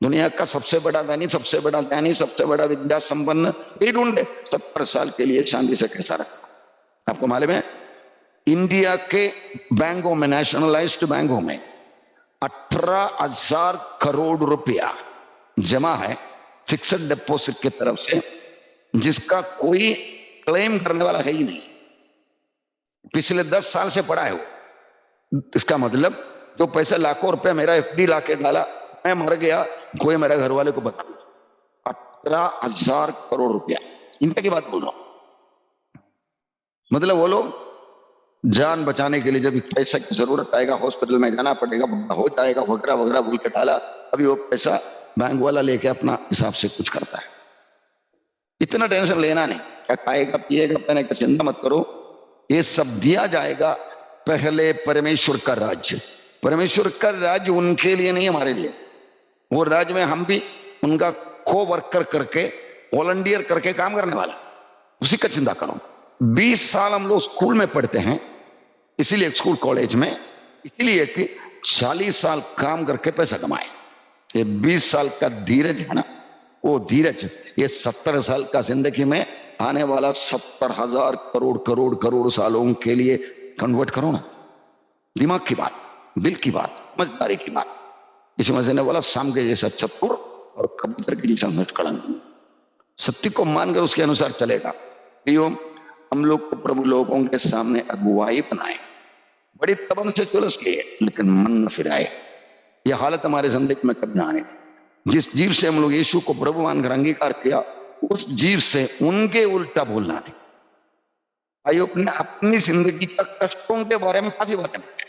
दुनिया का सबसे बड़ा धनी, सबसे बड़ा ज्ञानी, सबसे बड़ा विद्या संपन्न ये ढूंढे, 70 साल के लिए शांति से कैसा रखा। आपको मालूम है इंडिया के बैंकों में, नेशनलाइज्ड बैंकों में 18,000 करोड़ रुपया जमा है फिक्स्ड डिपॉजिट की तरफ से, जिसका कोई क्लेम करने वाला है ही नहीं, पिछले 10 साल से पड़ा है वो। इसका मतलब जो पैसा लाखों रुपया मेरा एफडी लाके डाला, मैं मर गया, कोई मेरे घर वाले को बता, 18,000 करोड़ रुपया, इंडिया की बात बोल रहा हूं। मतलब वो लोग जान बचाने के लिए जब पैसा की जरूरत आएगा, हॉस्पिटल में जाना पड़ेगा, हो जाएगा वगैरह वगैरह बोल के डाला, अभी वो पैसा बैंक वाला लेके अपना हिसाब से कुछ करता है। इतना टेंशन लेना नहीं, क्या खाएगा पिएगा पहनेगा चिंता मत करो, ये सब दिया जाएगा। पहले परमेश्वर का राज्य, परमेश्वर का राज्य उनके लिए नहीं हमारे लिए, वो राज्य में हम भी उनका को वर्कर करके वॉलंटियर करके काम करने वाला, उसी का चिंता करो। 20 साल हम लोग स्कूल में पढ़ते हैं, इसीलिए स्कूल कॉलेज में, इसीलिए कि 40 साल काम करके पैसा कमाए। ये 20 साल का धीरज है ना, वो धीरज ये 70 साल का जिंदगी में आने वाला 70,000 करोड़ करोड़ करोड़ सालों के लिए कन्वर्ट करो ना, दिमाग की बात, दिल की बात, समझदारी की बात। यीशु मसीह ने बोला शाम के जैसा चतुर और कबूतर के जैसा निष्कलंक, सत्य को मानकर उसके अनुसार चलेगा। प्रियो, हम लोग को प्रभु लोगों के सामने अगुवाई बनाए, बड़ी तबन से चुलस लिए, लेकिन मन न फिराए। यह हालत हमारे जिंदगी में कभी ना आने थी। जिस जीव से हम लोग यीशु को प्रभु मानकर अंगीकार किया, उस जीव से उनके उल्टा बोलना नहीं। भाई अपने अपनी जिंदगी का कष्टों के बारे में काफी बातें बताए,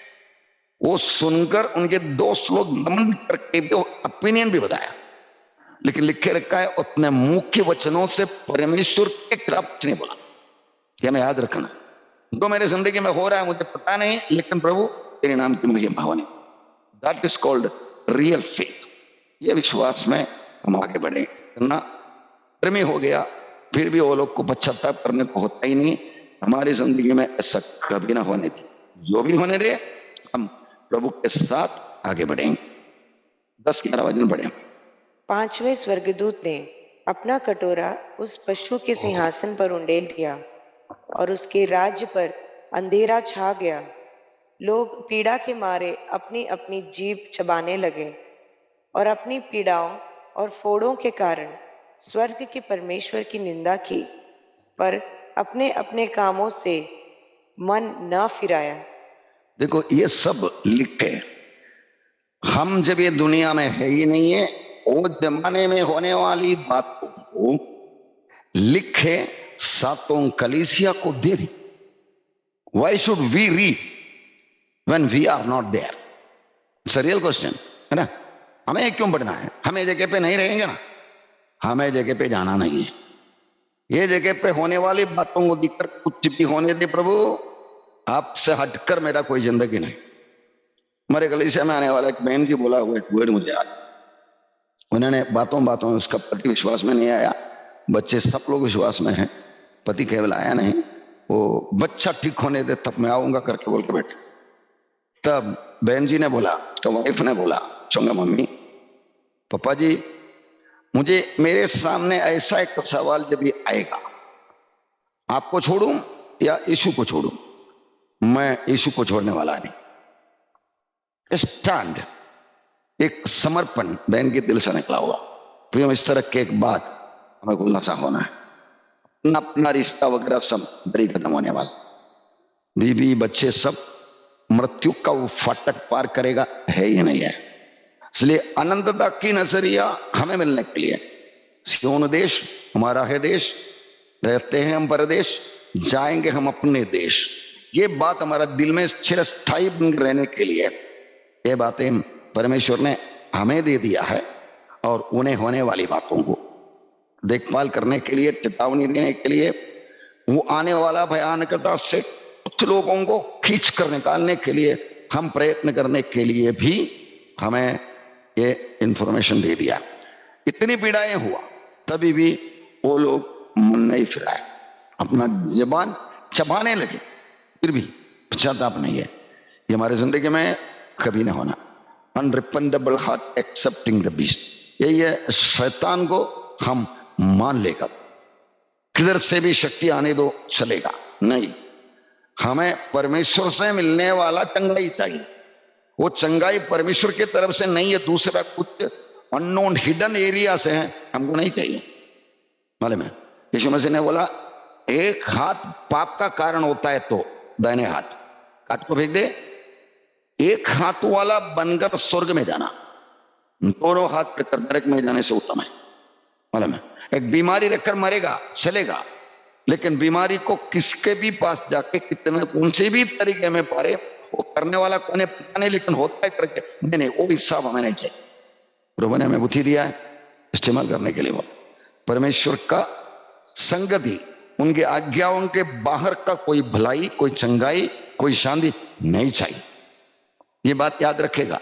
वो सुनकर उनके दोस्त लोग नमन करके भी ओपिनियन भी बताया, लेकिन लिखे रखा है अपने मुख के वचनों से परमेश्वर के खिलाफ कुछ नहीं बोला। यह हमें याद रखना। जो मेरे जिंदगी में हो रहा है मुझे पता नहीं, लेकिन प्रभु तेरे नाम की महिमा होनी, that is called real faith. ये विश्वास में हम आगे बढ़े। ना प्रेमी हो गया फिर भी वो लोग को पश्चाताप करने को होता ही नहीं। हमारी जिंदगी में ऐसा कभी ना होने दे। जो भी होने दे, हम प्रभु के साथ आगे बढ़ेंगे। 10-11 वचन पढ़े। पांचवें स्वर्गदूत ने अपना कटोरा उस पशु के सिंहासन पर उंडेल दिया और उसके राज्य पर अंधेरा छा गया। लोग पीड़ा के मारे अपनी अपनी जीभ चबाने लगे और अपनी पीड़ाओं और फोड़ों के कारण स्वर्ग के परमेश्वर की निंदा की, पर अपने अपने कामों से मन न फिराया। देखो ये सब लिखे, हम जब ये दुनिया में है ही नहीं है, वो जमाने में होने वाली बातों को लिखे सातों कलीसिया को दे दी। Why should we read when we are not there? It's a real question, है ना। हमें क्यों पढ़ना है? हमें जगह पे नहीं रहेंगे ना, हमें जगह पे जाना नहीं है। ये जगह पे होने वाली बातों को दिखकर कुछ भी होने दे प्रभु, आपसे हटकर मेरा कोई जिंदगी नहीं। हमारे कलीसिया में आने वाला एक बहन जी बोला हुआ एक वर्ड मुझे याद, उन्होंने बातों बातों में उसका पति विश्वास में नहीं आया, बच्चे सब लोग विश्वास में हैं, पति केवल आया नहीं, वो बच्चा ठीक होने दे तब मैं आऊंगा करके बोल के बैठे। तब बहन जी ने बोला, उसका वाइफ ने बोला, चूंगा मम्मी पापा जी, मुझे मेरे सामने ऐसा एक सवाल जब भी आएगा, आपको छोड़ूं या यीशु को छोड़ूं? मैं यीशु को छोड़ने वाला नहीं। स्टैंड, एक समर्पण बहन के दिल से निकला हुआ। प्रियम, इस तरह के एक बात हमें खुलासा होना है। अपना अपना रिश्ता वगैरह सब बड़ी खत्म होने वाला, बीवी बच्चे सब मृत्यु का वो फाटक पार करेगा है ही नहीं है। इसलिए अनंतता की नजरिया हमें मिलने के लिए सियोन देश हमारा है देश, रहते हैं हम परदेश, जाएंगे हम अपने देश। ये बात हमारा दिल में चिरस्थायी रहने के लिए ये बातें परमेश्वर ने हमें दे दिया है, और उन्हें होने वाली बातों को देखभाल करने के लिए, चेतावनी देने के लिए, वो आने वाला भयानकता से कुछ लोगों को खींच कर निकालने के लिए हम प्रयत्न करने के लिए भी हमें ये इंफॉर्मेशन दे दिया। इतनी पीड़ाएं हुआ तभी भी वो लोग मन नहीं फिराए, अपना जबान चबाने लगे, फिर भी पश्चाताप नहीं है। ये हमारे जिंदगी में कभी ना होना। अनरिपेंटेबल हार्ट एक्सेप्टिंग द बीस्ट, यही है। शैतान को हम मान लेकर किधर से भी शक्ति आने दो चलेगा नहीं, हमें परमेश्वर से मिलने वाला चंगाई चाहिए। वो चंगाई परमेश्वर की तरफ से नहीं है, दूसरा कुछ अननोन हिडन एरिया से है, हमको नहीं चाहिए। मालूम है, यीशु मसीह ने बोला एक हाथ पाप का कारण होता है तो दाहिने हाथ काट को फेंक दे। एक हाथ वाला बनकर स्वर्ग में जाना, दोनों हाथ रखकर नरक में जाने से उत्तम है। मालूम है, एक बीमारी रखकर मरेगा चलेगा, लेकिन बीमारी को किसके भी पास जाके कितने कौन से भी तरीके में पारे, वो करने वाला कौन है पता नहीं, लेकिन होता है करके नहीं, वो हिसाब हमें नहीं चाहिए। प्रभु ने हमें बुद्धि दिया है इस्तेमाल करने के लिए। वो परमेश्वर का संगति, उनके आज्ञाओं के बाहर का कोई भलाई, कोई चंगाई, कोई शांति नहीं चाहिए। ये बात याद रखेगा,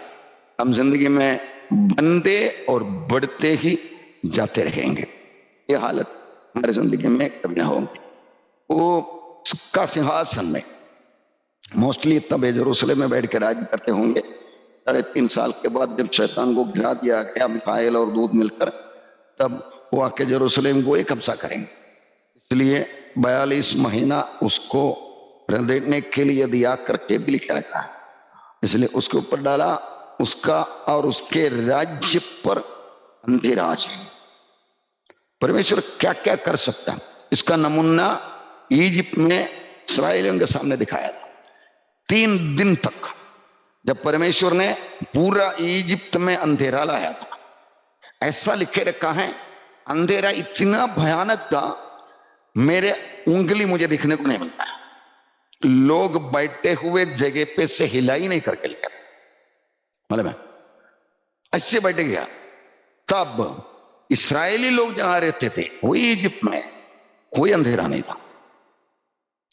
हम जिंदगी में बनते और बढ़ते ही जाते रहेंगे। ये हालत हमारे जिंदगी में कभी ना होगी। वो उसका सिंहासन में मोस्टली तब यरूशलेम में बैठ के राज करते होंगे। 3.5 साल के बाद जब शैतान को गिरा दिया गया मिखाएल और दूत मिलकर, तब वो आके यरूशलेम को एक कब्जा करेंगे। इसलिए 42 महीना उसको देने के लिए दिया करके भी लिखा रखा है। इसलिए उसके ऊपर डाला, उसका और उसके राज्य पर अंधेराज है। परमेश्वर क्या क्या कर सकता है, इसका नमूना इजिप्ट में इस्राएलियों के सामने दिखाया था। 3 दिन तक जब परमेश्वर ने पूरा इजिप्ट में अंधेरा लाया था, ऐसा लिखे रखा है, अंधेरा इतना भयानक था, मेरे उंगली मुझे दिखने को नहीं मिलता है। लोग बैठे हुए जगह पे से हिला ही नहीं करके लेकर, मतलब ऐसे बैठे गया। तब इस्राएली लोग जहां रहते थे वही इजिप्ट में कोई अंधेरा नहीं था।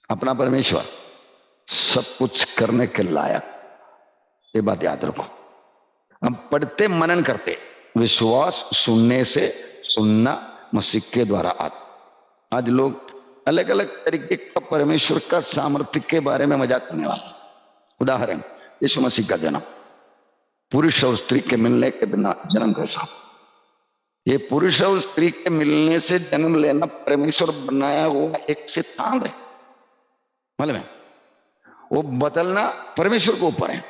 अपना परमेश्वर सब कुछ करने के लायक, ये बात याद रखो। हम पढ़ते मनन करते, विश्वास सुनने से, सुनना मसीह के द्वारा आता। आज लोग अलग अलग तरीके का परमेश्वर का सामर्थ्य के बारे में मजाक करने वाले। उदाहरण, यीशु मसीह का जन्म, पुरुष और स्त्री के मिलने के बिना जन्म कैसा? ये पुरुष और स्त्री के मिलने से जन्म लेना परमेश्वर बनाया हुआ एक सिद्धांत है, मालूम है? वो बदलना परमेश्वर के ऊपर है।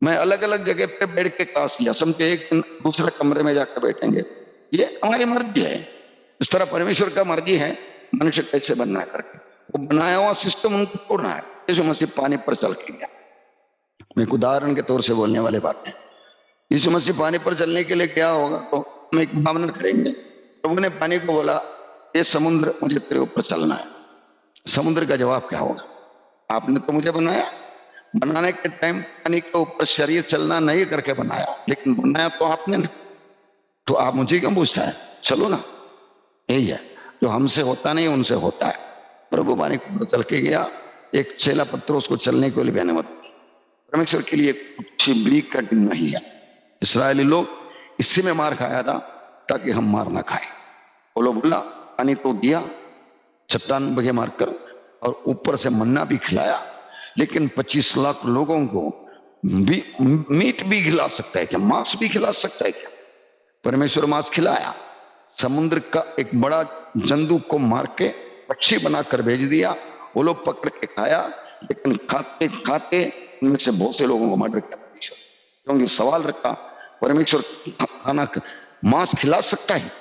मैं अलग अलग जगह पे बैठ के क्लास लिया, समझे एक दिन दूसरे कमरे में जाकर बैठेंगे, ये हमारी मर्जी है। इस तरह परमेश्वर का मर्जी है मनुष्य कैसे बनना करके, वो बनाया हुआ सिस्टम उनको तोड़ना है। यीशु मसीह पानी पर चल के गया। मैं एक उदाहरण के तौर से बोलने वाले बात है। यीशु मसीह पानी पर चलने के लिए क्या होगा, तो हम एक भावना करेंगे। प्रभु ने पानी को बोला, ये समुद्र मुझे तेरे ऊपर चलना है। समुद्र का जवाब क्या होगा? आपने तो मुझे बनाया, बनाने के टाइम पानी के ऊपर शरीर चलना नहीं करके बनाया, लेकिन बनाया तो आपने ना, तो आप मुझे क्यों पूछता है? चलो ना। यही है, जो हमसे होता नहीं उनसे होता है। प्रभु पानी को चल के गया, एक चेला पत्रोस को चलने के लिए भी अनुमति थी। परमेश्वर के लिए कुछ भी कठिन नहीं है। इस्राएली लोग इसी में मार खाया था ताकि हम मार ना खाए। वो लोग बोला, पानी तो दिया चट्टान बगे मारकर, और ऊपर से मन्ना भी खिलाया, लेकिन 25 लाख लोगों को भी मीट भी खिला सकता है क्या? मांस भी खिला सकता है क्या? परमेश्वर मांस खिलाया। समुद्र का एक बड़ा जंतु को मार के पक्षी बनाकर भेज दिया, वो लोग पकड़ के खाया, लेकिन खाते खाते इनमें से बहुत से लोगों को मर्डर किया परमेश्वर। क्योंकि सवाल रखा, परमेश्वर खाना मांस खिला सकता है?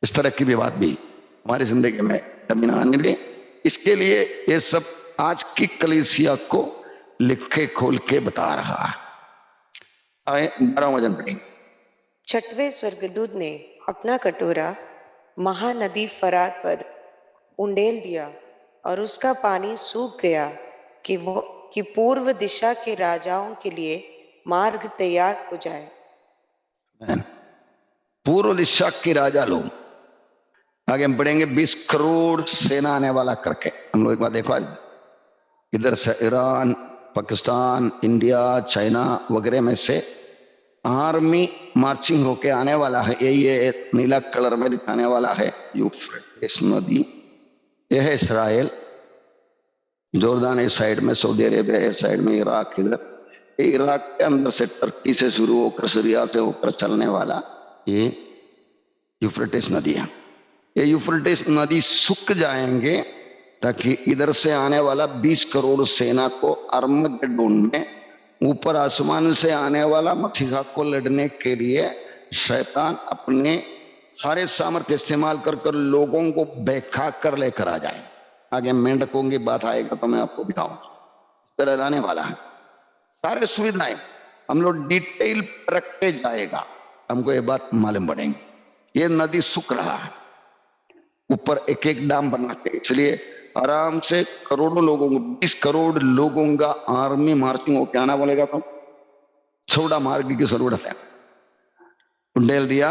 इस तरह की भी बात भी हमारी जिंदगी में कभी ना आने दे। इसके लिए ये सब आज की कलीसिया को लिखे खोल के बता रहा है। आए 12 वचन पढ़ेंगे। 6वें स्वर्गदूत ने अपना कटोरा महानदी फरात पर उंडेल दिया और उसका पानी सूख गया कि पूर्व दिशा के राजाओं के लिए मार्ग तैयार हो जाए। पूर्व दिशा के राजा लोग, आगे हम पढ़ेंगे 20 करोड़ सेना आने वाला करके। हम लोग एक बार देखो, आज इधर से ईरान, पाकिस्तान, इंडिया, चाइना वगैरह में से आर्मी मार्चिंग होके आने वाला है। ये नीला कलर में दिखाने वाला है यूफ्रेटिस नदी। यह है इसराइल, जोर्दान इस साइड में, सऊदी अरेबिया इस साइड में, इराक इधर। इराक के अंदर से टर्की से शुरू होकर सीरिया से होकर चलने वाला ये यूफ्रेटिस नदी है। ये यूफ्रेटिस नदी सूख जाएंगे ताकि इधर से आने वाला 20 करोड़ सेना को अरमगेडोन में, ऊपर आसमान से आने वाला मसीहा को लड़ने के लिए शैतान अपने सारे सामर्थ्य इस्तेमाल कर कर लोगों को बहका कर लेकर आ जाए। आगे मेंढकों की बात आएगा तो मैं आपको दिखाऊंगा। इस तरह लाने वाला है सारे सुविधाएं, हम लोग डिटेल रखते जाएगा, हमको ये बात मालूम पड़ेंगे। ये नदी सूख रहा है, ऊपर एक एक डाम बना के, इसलिए आराम से करोड़ों लोगों को, 20 करोड़ लोगों का आर्मी मार्चिंग होके आना बोलेगा तो छोड़ा मार्ग की जरूरत है। उंडेल दिया,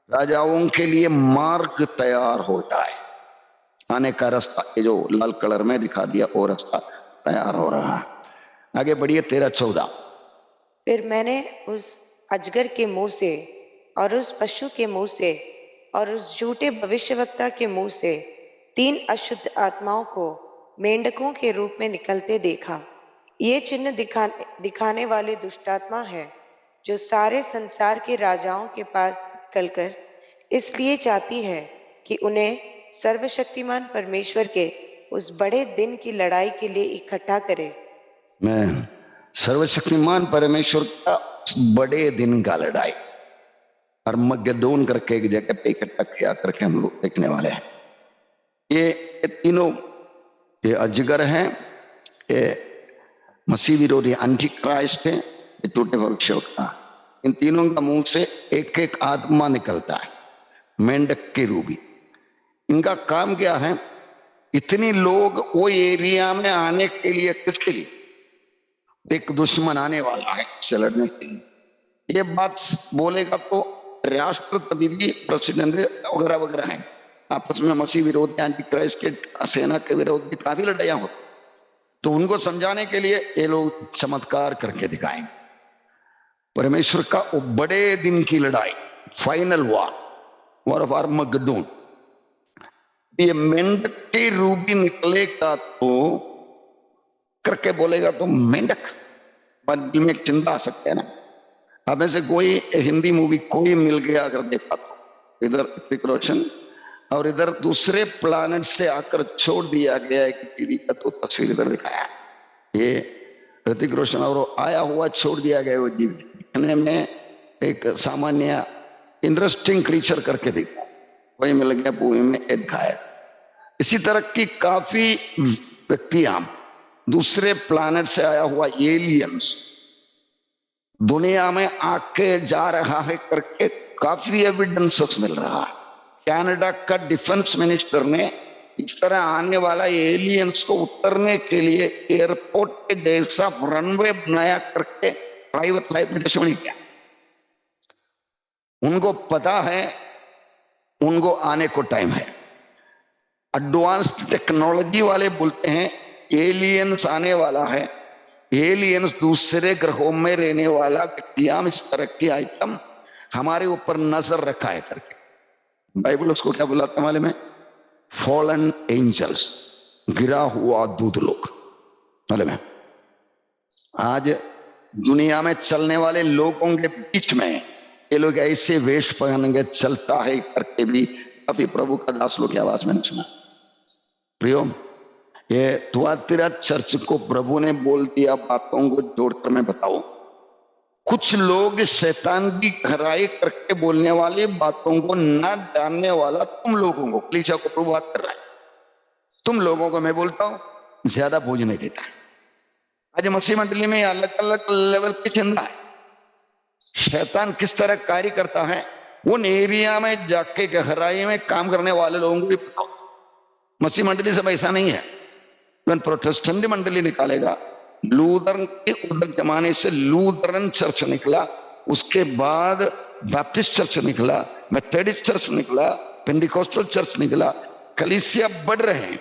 राजाओं के लिए मार्ग तैयार हो जाए। आने का रास्ता, ये जो लाल कलर में दिखा दिया, वो रास्ता तैयार हो रहा है। आगे बढ़िए 13-14। फिर मैंने उस अजगर के मुंह से और उस पशु के मुंह से और उस झूठे भविष्यवक्ता के मुंह से 3 अशुद्ध आत्माओं को मेंढकों के रूप में निकलते देखा। ये चिन्ह दिखाने वाले दुष्टात्मा है, जो सारे संसार के राजाओं के पास निकलकर इसलिए चाहती है कि उन्हें सर्वशक्तिमान परमेश्वर के उस बड़े दिन की लड़ाई के लिए इकट्ठा करे। मैं सर्वशक्तिमान परमेश्वर का बड़े दिन का लड़ाई अर्मगेदोन करके एक जगह पे इकट्ठा किया करके हम लोग देखने वाले हैं। ये तीनों, ये अजगर हैं, ये मसीह विरोधी एंटी क्राइस्ट है, ये टूटे भविष्यवक्ता। इन तीनों का मुंह से एक एक आत्मा निकलता है, मेंढक के रूपी। इनका काम क्या है? इतने लोग वो एरिया में आने के लिए, किसके लिए? एक दुश्मन आने वाला है इससे लड़ने के लिए। ये बात बोलेगा तो राष्ट्र तभी भी प्रेसिडेंट वगैरह वगैरह है, आपस में मसीह विरोध एंटी क्राइस्ट के सेना के विरोध भी काफी लड़ाइयां होती, तो उनको समझाने के लिए ये लोग चमत्कार करके दिखाएंगे। परमेश्वर का वो बड़े दिन की लड़ाई, फाइनल वॉर ऑफ आर्मगेदोन। ये मेंढक के रूपी निकलेगा तो करके बोलेगा तो मेंढक, दिल में एक चिंता आ सकते है ना। अब ऐसे कोई हिंदी मूवी कोई मिल गया अगर देखा तो, इधर ऋतिक रोशन और इधर दूसरे प्लैनेट से आकर छोड़ दिया गया है कि टीवी का तो तस्वीर इधर दिखाया, ये ऋतिक रोशन और आया हुआ छोड़ दिया गया वो जीव दिखने में एक सामान्य इंटरेस्टिंग क्रीचर करके दिखा, वही मिल गया भूमि में दिखाया। इसी तरह की काफी व्यक्तियां, दूसरे प्लैनेट से आया हुआ एलियंस दुनिया में आके जा रहा है करके काफी एविडेंसेस मिल रहा है। कनाडा का डिफेंस मिनिस्टर ने इस तरह आने वाला एलियंस को उतरने के लिए एयरपोर्ट के जैसा रनवे बनाया करके प्राइवेट लाइफ में शुरू किया। उनको पता है उनको आने को टाइम है। एडवांस्ड टेक्नोलॉजी वाले बोलते हैं एलियंस आने वाला है, एलियंस दूसरे ग्रहों में रहने वाला व्यक्तियां इस तरह की आइटम हमारे ऊपर नजर रखा है करके। बाइबल उसको क्या बुलाता है मालूम है? फॉलन एंजल्स, गिरा हुआ दूत लोग। मालूम है? आज दुनिया में चलने वाले लोगों के बीच में ये लोग ऐसे वेश पहनेंगे चलता है करके भी काफी प्रभु का दास लोग की आवाज मैंने सुना। प्रियो, ये तुआतीरा चर्च को प्रभु ने बोल दिया बातों को जोड़कर मैं बताऊं। कुछ लोग शैतान की खराई करके बोलने वाली बातों को न जानने वाला तुम लोगों को, कलीसिया को प्रभु बात कर रहा है, तुम लोगों को मैं बोलता हूं ज्यादा बोझ नहीं देता। आज मसीह मंडली में अलग अलग लेवल की चिंता है। शैतान किस तरह कार्य करता है उन एरिया में जाके गहराई में काम करने वाले लोगों को भी बताओ। मसीह मंडली सब ऐसा नहीं है। प्रोटेस्टेंट मंडली निकालेगा, लूथरन के उधर जमाने से लूथरन चर्च निकला, उसके बाद बैप्टिस्ट चर्च निकला, मेथोडिस्ट चर्च निकला, पेंटिकोस्टल चर्च निकला। कलीसिया बढ़ रहे हैं,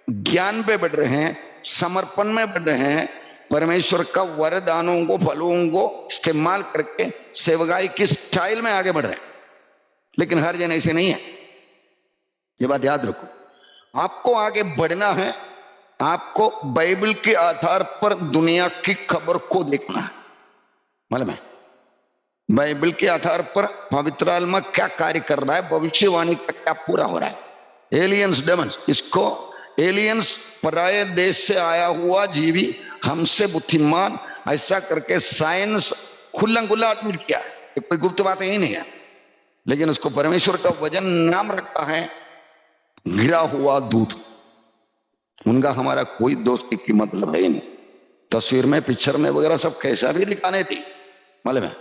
ज्ञान पे बढ़ रहे हैं, समर्पण में बढ़ रहे हैं, परमेश्वर का वरदानों को फलों को इस्तेमाल करके सेवकाई की स्टाइल में आगे बढ़ रहे हैं। लेकिन हर जन ऐसे नहीं है, ये बात याद रखो। आपको आगे बढ़ना है, आपको बाइबल के आधार पर दुनिया की खबर को देखना है। मालूम है? बाइबल के आधार पर पवित्र आत्मा क्या कार्य कर रहा है, भविष्यवाणी का क्या पूरा हो रहा है। एलियंस डेमन्स, इसको एलियंस पराये देश से आया हुआ जीवी, हमसे बुद्धिमान, ऐसा करके साइंस खुल्ला खुल्ला एडमिट किया है, कोई गुप्त बात ही नहीं है। लेकिन उसको परमेश्वर का वजन नाम रखा है गिरा हुआ दूध। उनका हमारा कोई दोस्ती की मतलब है नहीं। तस्वीर में, पिक्चर में वगैरह सब कैसा भी दिखाने थी, मालूम है?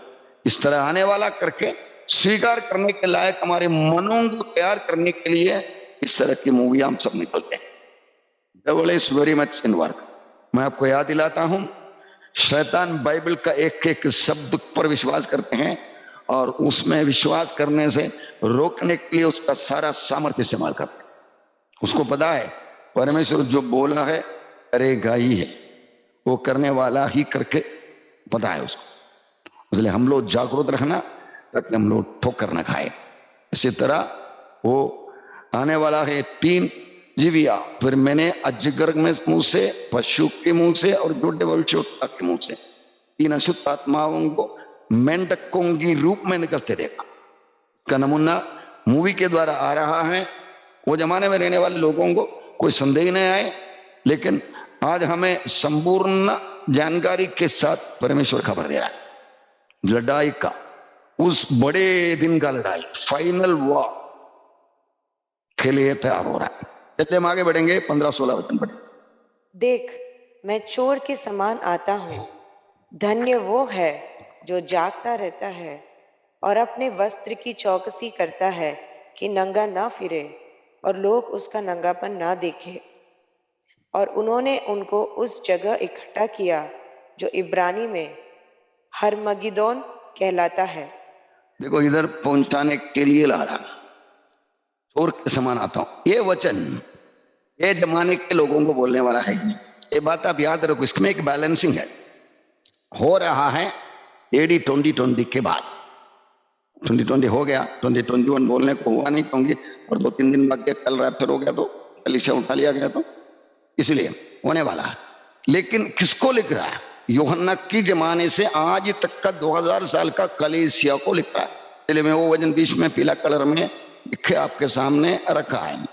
इस तरह आने वाला करके स्वीकार करने के लायक हमारे मनों को तैयार करने के लिए इस तरह की मूवी हम सब निकलते हैं। Devil is very much in work. मैं आपको याद दिलाता हूं, शैतान बाइबल का एक एक शब्द पर विश्वास करते हैं और उसमें विश्वास करने से रोकने के लिए उसका सारा सामर्थ्य इस्तेमाल करते हैं। उसको पता है परमेश्वर जो बोला है करेगा ही है, वो करने वाला ही करके पता है उसको। इसलिए हम लोग जागरूक रखना ताकि हम लोग ठोकर न खाए। इसी तरह वो आने वाला है 3 जीविया। फिर मैंने अजगर में मुंह से, पशु के मुंह से और झूठे भविष्यवक्ता के मुंह से 3 अशुद्ध आत्माओं को मेंढकों की रूप में निकलते देखा। का नमूना मूवी के द्वारा आ रहा है। वो जमाने में रहने वाले लोगों को कोई संदेह नहीं आए, लेकिन आज हमें संपूर्ण जानकारी के साथ परमेश्वर खबर दे रहा है लड़ाई का, उस बड़े दिन का लड़ाई, फाइनल वॉर के लिए तैयार हो रहा है। चलिए हम आगे बढ़ेंगे, 15-16 वचन पढ़ेंगे। देख, मैं चोर के समान आता हूँ। धन्य वो है जो जागता रहता है और अपने वस्त्र की चौकसी करता है कि नंगा ना फिरे और लोग उसका नंगापन ना देखे। और उन्होंने उनको उस जगह इकट्ठा किया जो इब्रानी में हरमगिदोन कहलाता है। देखो इधर पहुंचाने के लिए ला रहा, चोर के समान आता हूं। ये वचन ये जमाने के लोगों को बोलने वाला है। ये बात आप याद रखो, इसमें एक बैलेंसिंग है, हो रहा है एडी 2020 के बाद। 2020 हो गया, 2021 बोलने को हुआ नहीं क्योंकि और 2-3 दिन बाद कल रैप्चर हो गया तो कलीसिया उठा लिया गया, तो इसलिए होने वाला है। लेकिन किसको लिख रहा है? यूहन्ना की जमाने से आज तक का 2000 साल का कलीसिया को लिख रहा है। इसलिए मैं वो वचन बीच में पीला कलर में लिखे आपके सामने रखा है।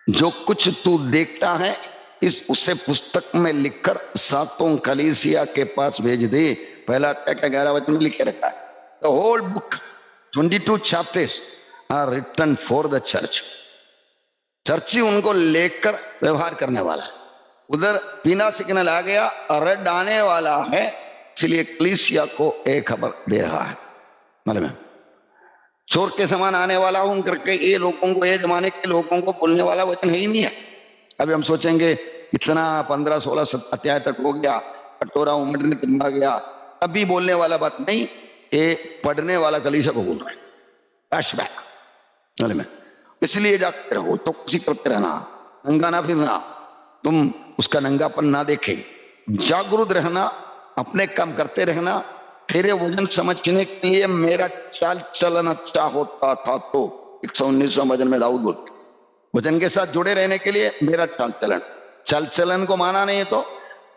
जो कुछ तू देखता है इस उसे पुस्तक में लिखकर सातों कलीसिया के पास भेज दे। पहला अध्याय का 11 वचन में लिखे रखा है, the whole book 22 chapters are written for the church. Church ही उनको लेकर व्यवहार करने वाला है। उधर पीला सिग्नल आ गया, रेड आने वाला है, इसलिए कलीसिया को एक खबर दे रहा है। मालूम है, चोर के समान आने वाला हूं करके ये लोगों को, ये जमाने के लोगों को बोलने वाला वचन है ही नहीं है। अभी हम सोचेंगे इतना 15-16 अध्याय तक हो गया, कटोरा उमड़ने तक आ गया, अभी बोलने वाला बात नहीं, ये पढ़ने वाला कलीसिया को बोल रहा है। फ्लैशबैक में, इसलिए जाते रहो, तो किसी करते रहना, नंगा ना फिरना, तुम उसका नंगापन ना देखे, जागरूक रहना, अपने काम करते रहना। तेरे वजन समझने के लिए मेरा चाल चलन अच्छा होता था, तो 119वां वचन में दाऊद बोलते, वचन के साथ जुड़े रहने के लिए मेरा चाल चलन को माना नहीं तो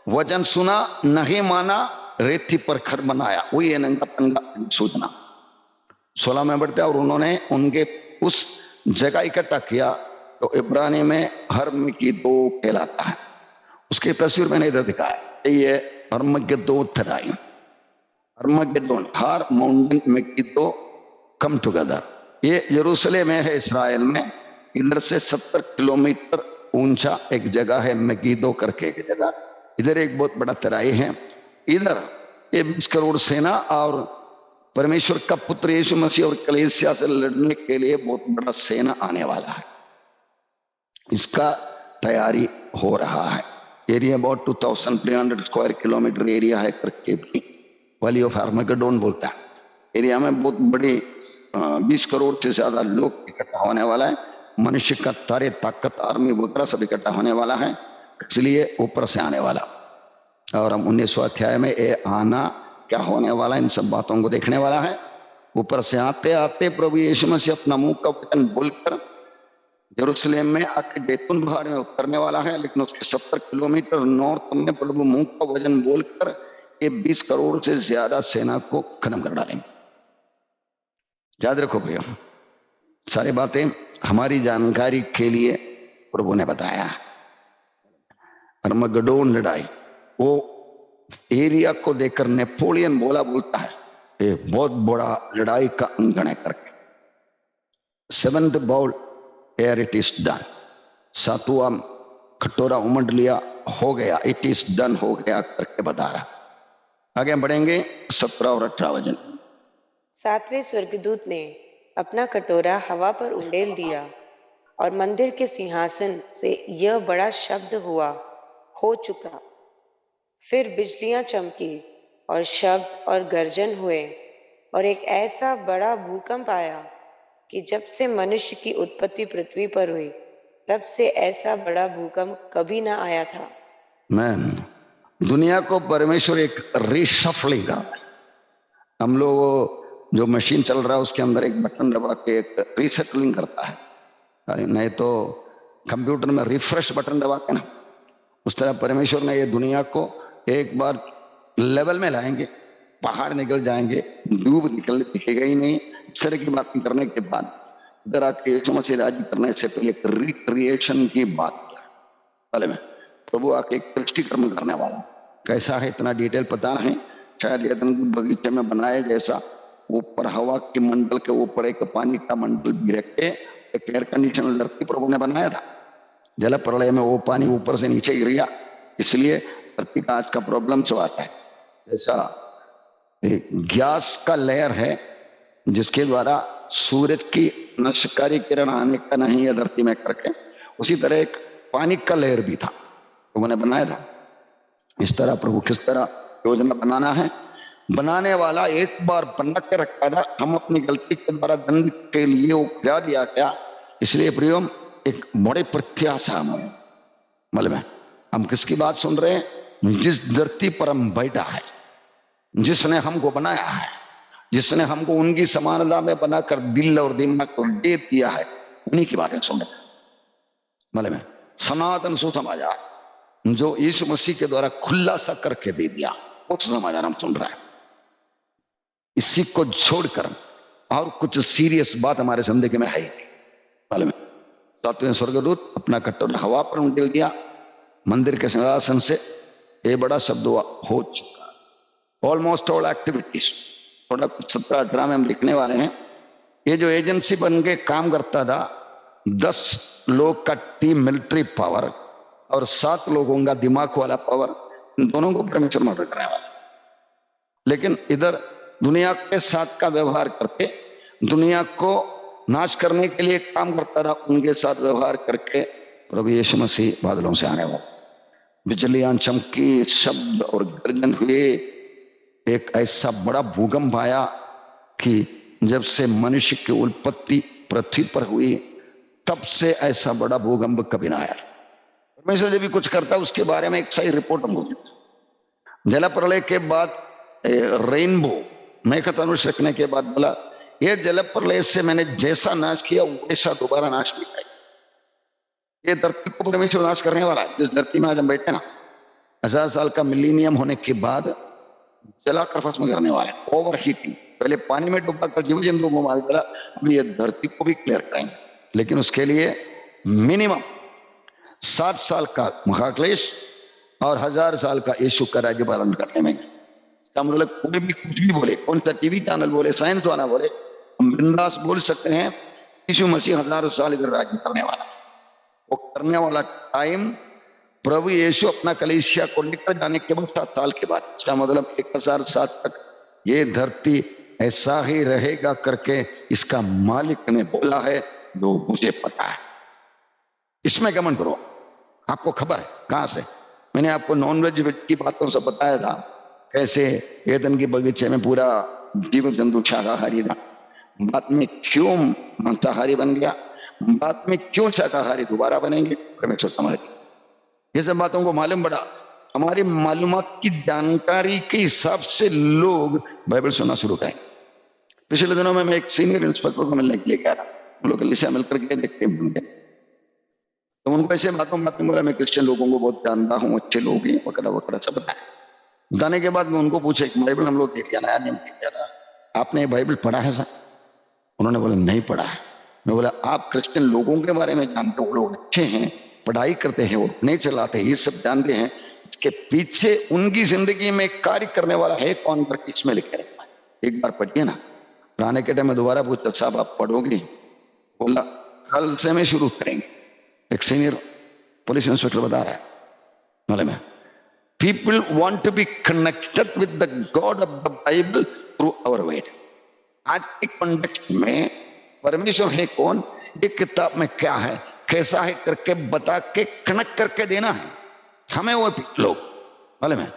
वचन सुना, नहीं माना, रेती पर घर बनाया, वही है नंगापन का सूचना। 16 में बढ़ते और उन्होंने उनके उस जगह इकट्ठा किया तो इब्रानी में हरमगिदो कहलाता है। उसकी तस्वीर मैंने इधर दिखाया, ये हरमगिदो थराई, हरमगिदोन, हर माउंटेन मेगिदो कम टुगेदर। ये यरूशलेम में है, इस्राएल में। इधर से 70 किलोमीटर ऊंचा एक जगह है मेगिदो करके एक जगह, इधर एक बहुत बड़ा तराई है। इधर 20 करोड़ सेना और परमेश्वर का पुत्र यीशु मसीह और कलीसिया से लड़ने के लिए बहुत बड़ा सेना आने वाला है। इसका तैयारी हो रहा है। Area about 2300 square kilometre area है करके भी वैली ऑफ आर्मगेडोन बोलता है। एरिया में बहुत बड़ी 20 करोड़ से ज्यादा लोग इकट्ठा होने वाला है। मनुष्य का तारे ताकत आर्मी वगैरह सब इकट्ठा होने वाला है, इसलिए ऊपर से आने वाला। और हम 19वां अध्याय में ये आना क्या होने वाला है, इन सब बातों को देखने वाला है। ऊपर से आते आते प्रभु यीशु मसीह अपना मुंह का वचन बोलकर यरूशलेम में आके जैतून पहाड़ में उतरने वाला है। लेकिन उसके 70 किलोमीटर नॉर्थ में प्रभु मुंह का वचन बोलकर ये 20 करोड़ से ज्यादा सेना को खत्म कर डालेंगे। याद रखो भैया, सारी बातें हमारी जानकारी के लिए प्रभु ने बताया। हरमगेडोन लड़ाई, वो एरिया को देखकर नेपोलियन बोलता है ये बहुत बड़ा लड़ाई का अंगण है करके। 7th bowl air it is done, 7वां कटोरा उमड़ लिया, हो गया, इट इज डन, हो गया करके बता रहा। आगे बढ़ेंगे 17 और 18 वचन। 7वें स्वर्गदूत ने अपना कटोरा हवा पर उंडेल दिया और मंदिर के सिंहासन से यह बड़ा शब्द हुआ, हो चुका। फिर बिजलियां चमकी और शब्द और गर्जन हुए और एक ऐसा बड़ा भूकंप आया कि जब से मनुष्य की उत्पत्ति पृथ्वी पर हुई तब से ऐसा बड़ा भूकंप कभी ना आया था। मैन, दुनिया को परमेश्वर एक रीशफलिंग कर रहा है। हम लोग जो मशीन चल रहा है उसके अंदर एक बटन दबा के एक रीशफलिंग करता है, नहीं तो कंप्यूटर में रिफ्रेश बटन दबाते ना, उस तरह परमेश्वर ने ये दुनिया को एक बार लेवल में लाएंगे। पहाड़ निकल जाएंगे, डूब निकल दिखेगा ही नहीं। इस तरह की बातें करने के बाद इधर आके यीशु मसीह राज्य करने से पहले एक रिक्रिएशन की बात पहले में प्रभु आके एक सृष्टि कर्म करने वाला। कैसा है इतना डिटेल पता नहीं, शायद एदन के बगीचे में बनाए जैसा ऊपर हवा के मंडल के ऊपर एक पानी का मंडल भी रख के एक एयर कंडीशनर धरती प्रभु ने बनाया था। जल प्रलय में वो पानी ऊपर से नीचे गिर गया, इसलिए धरती का आज का प्रॉब्लम जो आता है। जैसा गैस का लेयर है जिसके द्वारा सूरज की नक्षकारी किरण आने का नहीं है धरती में करके, उसी तरह एक पानी का लेयर भी था, प्रभु ने बनाया था। इस तरह प्रभु किस तरह योजना बनाना है, बनाने वाला एक बार बना के रखा था, हम अपनी गलती के द्वारा दंड के लिए वो गिरा दिया गया। इसलिए प्रियम एक बड़े प्रत्याशा हमें मतलब हम किसकी बात सुन रहे हैं? जिस धरती पर हम बैठा है, जिसने हमको बनाया है, जिसने हमको उनकी समानता में बनाकर दिल और दिमाग को दे दिया है, उन्हीं की बातें सुन रहे मतलब सनातन सुसमाचार जो यीशु मसीह के द्वारा खुला सा करके दे दिया, वो समाचार हम सुन रहे हैं। इसी को छोड़कर और कुछ सीरियस बात हमारे जिंदगी में है ही नहीं मालूम है। सातवें स्वर्गदूत अपना कटोरा हवा पर उंडेल दिया, मंदिर के सिंहासन से ये बड़ा शब्द हो चुका। ऑलमोस्ट ऑल एक्टिविटीज थोड़ा कुछ 17-18 में हम लिखने वाले हैं। ये जो एजेंसी बन के काम करता था, 10 लोग का टीम मिलिट्री पावर और 7 लोगों का दिमाग वाला पावर, इन दोनों को परमेश्वर मदद करने वाला। लेकिन इधर दुनिया के साथ का व्यवहार करके दुनिया को नाश करने के लिए काम करता था, उनके साथ व्यवहार करके प्रभु यीशु मसीह बादलों से आने वाला, बिजलियां चमकी, शब्द और गर्जन हुए, एक ऐसा बड़ा भूकंप आया कि जब से मनुष्य की उत्पत्ति पृथ्वी पर हुई तब से ऐसा बड़ा भूकंप कभी ना आया। परमेश्वर जब भी कुछ करता उसके बारे में एक सही रिपोर्ट हमको देता। जल प्रलय के बाद रेनबो मेघधनुष रखने के बाद बोला, ये जल प्रलय से मैंने जैसा नाश किया वैसा दोबारा नाश नहीं किया। ये धरती को परमेश्वर नाश करने वाला है। जिस धरती में आज हम बैठे ना, 1000 साल का मिलीनियम होने के बाद जलाकर भस्म करने वाले, ओवर हीटिंग। पहले पानी में डूबा कर जीव जंतु को मार डाला, अब ये धरती को भी क्लियर करेंगे। लेकिन उसके लिए मिनिमम 7 साल का महाक्लेश और 1000 साल का यीशु का राज्य पालन करने में। का मतलब कोई भी कुछ भी बोले, कौन सा टीवी चैनल बोले, साइंस वाला बोले, हम बिंदास बोल सकते हैं यीशु मसीह 1000 साल इधर राज्य करने वाला। वो करने वाला टाइम प्रभु यीशु अपना कलीसिया को लेकर जाने के बाद 7 साल के बाद, इसका मतलब 1000 साल तक ये धरती ऐसा ही रहेगा करके इसका मालिक ने बोला है, जो मुझे पता है। इसमें गमन करो, आपको खबर है कहां से। मैंने आपको नॉनवेज की बातों से बताया था, कैसे एदन के बगीचे में पूरा जीव जंतु शाकाहारी था, बाद में क्यों मांसाहारी बन गया, बाद में क्यों शाकाहारी दोबारा बनेंगे, परमेश्वर समझ। ये सब बातों को मालूम पड़ा। हमारी मालूमात की जानकारी के हिसाब से लोग बाइबल सुनना शुरू करें। पिछले दिनों में मैं एक सीनियर इंस्पेक्टर को मिलने के लिए गया था, हम लोग कल से मिलकर के देखते हैं, तो उनको ऐसे बातों में बोला, मैं क्रिश्चियन लोगों को बहुत जानता हूँ, अच्छे लोग हैं वगैरह वगैरह सब बताया। बताने के बाद मैं उनको पूछा, बाइबल हम लोग दे दिया, नया नियम दे दिया, आपने बाइबल पढ़ा है सर? उन्होंने बोला नहीं पढ़ा है। मैं बोला आप क्रिश्चियन लोगों के बारे में जानते हो, लोग अच्छे हैं, पढ़ाई करते हैं, वो नहीं चलाते, ये सब जानते हैं, इसके पीछे उनकी जिंदगी में कार्य करने वाला है कौन करके इसमें लिखे रहता है। एक बार पढ़िए ना। आने के टाइम में दोबारा पूछा, साहब आप पढ़ोगे? बोला कल से मैं शुरू करेंगे। एक सीनियर पुलिस इंस्पेक्टर बता रहा है, मालूम है, people want to be connected with the God of the Bible through our word। आज के कॉन्टेक्स्ट में परमेश्वर है कौन, ये किताब में क्या है, कैसा है करके बता के कनेक्ट करके देना है हमें। वो लोग मालूम है,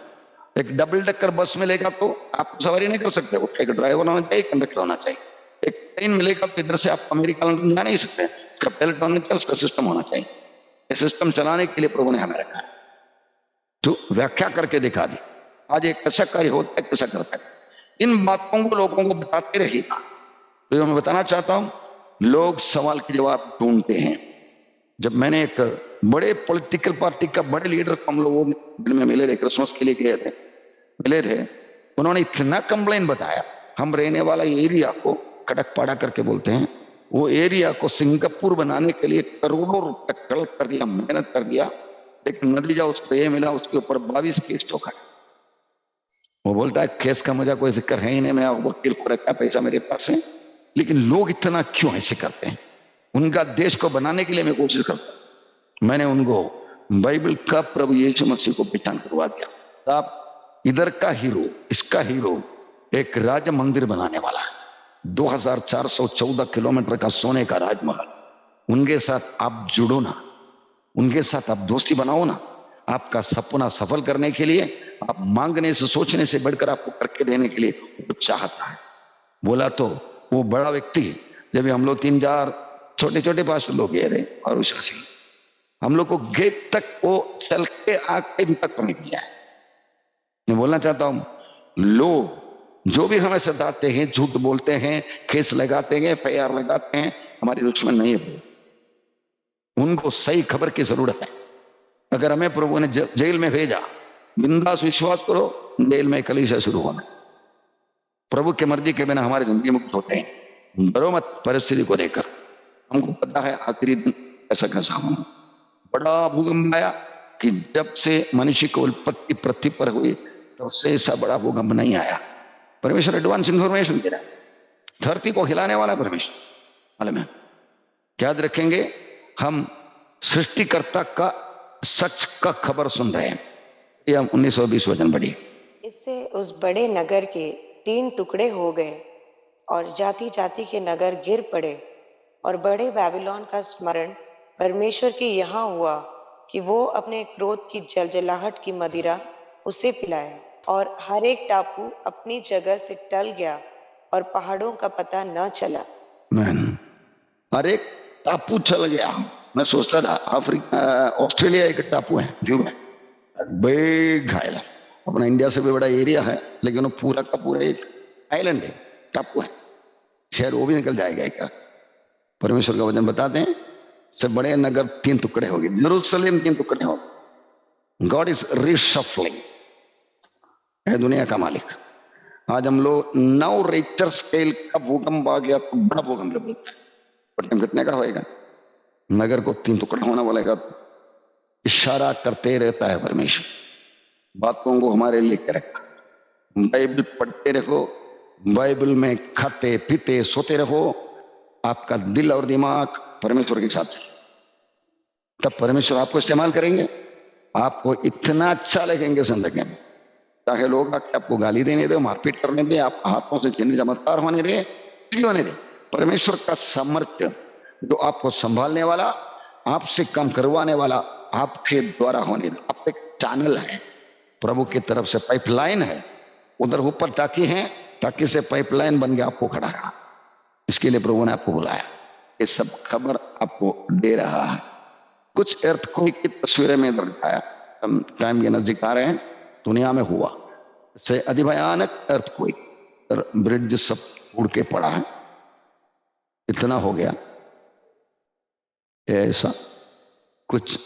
एक डबल डेकर बस मिलेगा तो आप सवारी नहीं कर सकते, उसका एक ड्राइवर होना चाहिए, कंडक्टर होना चाहिए। एक ट्रेन मिलेगा तो इधर से आप अमेरिका लंदन जा नहीं सकते, उसका पायलट होना चाहिए, उसका सिस्टम होना चाहिए। ये सिस्टम चलाने के लिए प्रभु ने हमें रखा है, तो व्याख्या करके दिखा दी। आज एक कैसा कार्य होता है, कैसा करता है, इन बातों को लोगों को बताते रहेगा। तो मैं बताना चाहता हूं, लोग सवाल के जवाब ढूंढते हैं। जब मैंने एक बड़े पॉलिटिकल पार्टी का बड़े लीडर को हम लोगों में मिले थे, क्रिसमस के लिए गए थे, मिले थे, उन्होंने इतना कंप्लेन बताया। हम रहने वाला एरिया को कड़कपाड़ा करके बोलते हैं, वो एरिया को सिंगापुर बनाने के लिए करोड़ों रुपए खर्च कर दिया, मेहनत कर दिया, लेकिन नतीजा उसको ये मिला, उसके ऊपर 22 केस ठोका। वो बोलता है केस का मुझे कोई फिक्र है ही नहीं, मैं वकील को रखा, पैसा मेरे पास है। लेकिन लोग इतना क्यों ऐसे करते हैं? उनका देश को बनाने के लिए मैं कोशिश करता हूं। मैंने उनको बाइबल का प्रभु यीशु मसीह को पहचान करवा दिया। आप इधर का हीरो, इसका हीरो एक राज मंदिर बनाने वाला है, 2414 किलोमीटर का सोने का राजमहल। उनके साथ आप जुड़ो ना, उनके साथ आप दोस्ती बनाओ ना। आपका सपना सफल करने के लिए, आप मांगने से सोचने से बढ़कर आपको करके देने के लिए वो चाहता है। बोला तो वो बड़ा व्यक्ति, जब हम लोग 3-4 छोटे छोटे पास लोग गए थे और विश्वासी, हम लोग को गेट तक वो चल के आके भी तक पहुंच गया है। मैं बोलना चाहता हूं, लोग जो भी हमें सताते हैं, झूठ बोलते हैं, केस लगाते हैं, FIR लगाते हैं, हमारे दुश्मन नहीं है। उनको सही खबर की जरूरत है। अगर हमें प्रभु ने जेल में भेजा, बिंदास विश्वास करो, जेल में कलीसिया शुरू होना। प्रभु की मर्जी के बिना हमारी जिंदगी मुक्त होते हैं। डरो मत परिस्थिति को लेकर, हमको पता है आखिरी दिन ऐसा कैसा होना। बड़ा भूकंप आया कि जब से मनुष्य की उत्पत्ति पृथ्वी पर हुई तब से ऐसा बड़ा भूकंप नहीं आया। परमेश्वर एडवांस इंफॉर्मेशन दे रहा है, धरती को हिलाने वाला परमेश्वर। मालूम है, याद रखेंगे, हम सृष्टिकर्ता का सच का खबर सुन रहे हैं। यह 1920 वचन पढ़िए। इससे उस बड़े नगर के 3 टुकड़े हो गए और जाति जाति के नगर गिर पड़े, और बड़े बेबीलोन का स्मरण परमेश्वर के यहाँ हुआ कि वो अपने क्रोध की जलजलाहट की मदिरा उसे पिलाए, और हर एक टापू अपनी जगह से टल गया और पहाड़ों का पता न चला। हर एक टापू चल गया। मैं सोचता था अफ्रीका, ऑस्ट्रेलिया एक टापू है, द्वीप है, बिग आइलैंड, अपना इंडिया से भी बड़ा एरिया है, लेकिन वो पूरा का पूरा एक आइलैंड है, टापू है। शहर वो भी निकल जाएगा एक। परमेश्वर का वचन बताते हैं, से बड़े नगर 3 टुकड़े हो गए, यरूशलेम 3 टुकड़े हो गए। गॉड इज रिशफलिंग, है दुनिया का मालिक। आज हम लोग 9 रिक्टर स्केल का भूकंप आ गया तो बड़ा भूकंप बोलता है, बट कितने का होएगा? नगर को 3 टुकड़ा होना बोलेगा। इशारा करते रहता है परमेश्वर, बातों को हमारे लिए रखा। बाइबल पढ़ते रहो, बाइबल में खाते पीते सोते रहो, आपका दिल और दिमाग परमेश्वर के साथ चले, तब परमेश्वर आपको इस्तेमाल करेंगे। आपको इतना अच्छा लगेंगे जिंदगी में, चाहे लोग आपको गाली देने दे, मारपीट करने दे, आप हाथों से जिन चमत्कार होने दे, होने दे, परमेश्वर का सामर्थ्य जो आपको संभालने वाला, आपसे काम करवाने वाला, आपके द्वारा होने दे। आप एक चैनल है, प्रभु की तरफ से पाइपलाइन है, उधर ऊपर टाकी है, टाकी से पाइपलाइन बन के आपको खड़ा रहा। इसके लिए प्रभु ने आपको बुलाया, ये सब खबर आपको दे रहा है। कुछ अर्थक्वेक की तस्वीरें में दिखाया, हम टाइम के नजदीक आ रहे हैं, दुनिया में हुआ से अधिभयानक अर्थक्वेक, ब्रिज सब उड़ के पड़ा है, इतना हो गया। ऐसा कुछ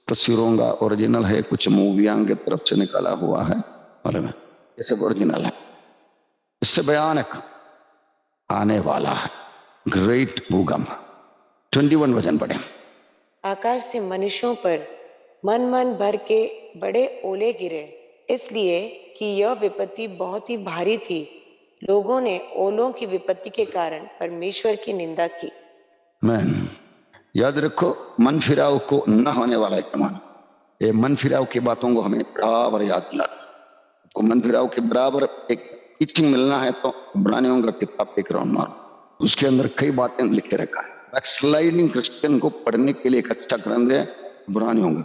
तस्वीरों का ओरिजिनल है, कुछ मूवियां की तरफ से निकाला हुआ है, मालूम है, ये सब ओरिजिनल है। इससे भयानक आने वाला है ग्रेट भूकंप। 21 वचन पढ़े। आकाश से मनुष्यों पर मन मन भर के बड़े ओले गिरे, इसलिए कि यह विपत्ति बहुत ही भारी थी। लोगों ने ओलों की विपत्ति के कारण परमेश्वर की निंदा की। मैन याद रखो, मन फिराव को न होने वाला इस्तेमाल, ये मन फिराव की बातों को हमें बराबर याद दिलाता। आपको मन फिराव के बराबर एक टीचिंग मिलना है तो इब्रानियों का किताब एक राउंड मारो, उसके अंदर कई बातें लिख के रखा है। बैकस्लाइडिंग क्रिश्चियन को पढ़ने के लिए एक अच्छा ग्रंथ है इब्रानियों का।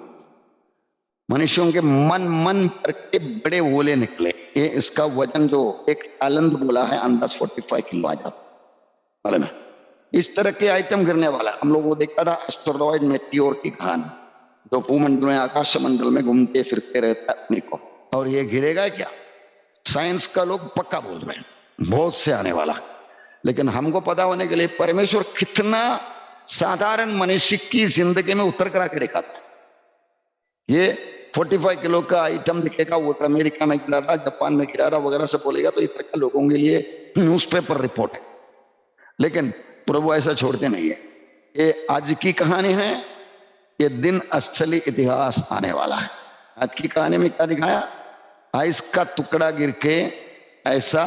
मनुष्यों के मन मन पर के बड़े ओले निकले, ये इसका वजन जो एक टैलेंट बोला है, अंदाज 45 किलो आ जाता, मालूम है। इस तरह के आइटम गिरने वाला, हम लोग वो देखता था एस्टेरॉयड मेटियोर की कहानी, जो भूमंडल में आकाश मंडल में घूमते फिरते रहता है अपने को, और ये गिरेगा क्या? साइंस का लोग पक्का बोल रहे हैं बहुत से आने वाला। लेकिन हमको पता होने के लिए परमेश्वर कितना साधारण मनुष्य की जिंदगी में उतर कर आके दिखाता है। ये 45 किलो का आइटम दिखेगा, वो अमेरिका में गिरा था, जापान में गिरा था वगैरह से बोलेगा तो इस तरह के लोगों के लिए न्यूज़पेपर रिपोर्ट है। लेकिन प्रभु ऐसा छोड़ते नहीं है, ये आज की कहानी है, ये दिन असली इतिहास आने वाला है। आज की कहानी में क्या दिखाया? आइस का टुकड़ा गिर के ऐसा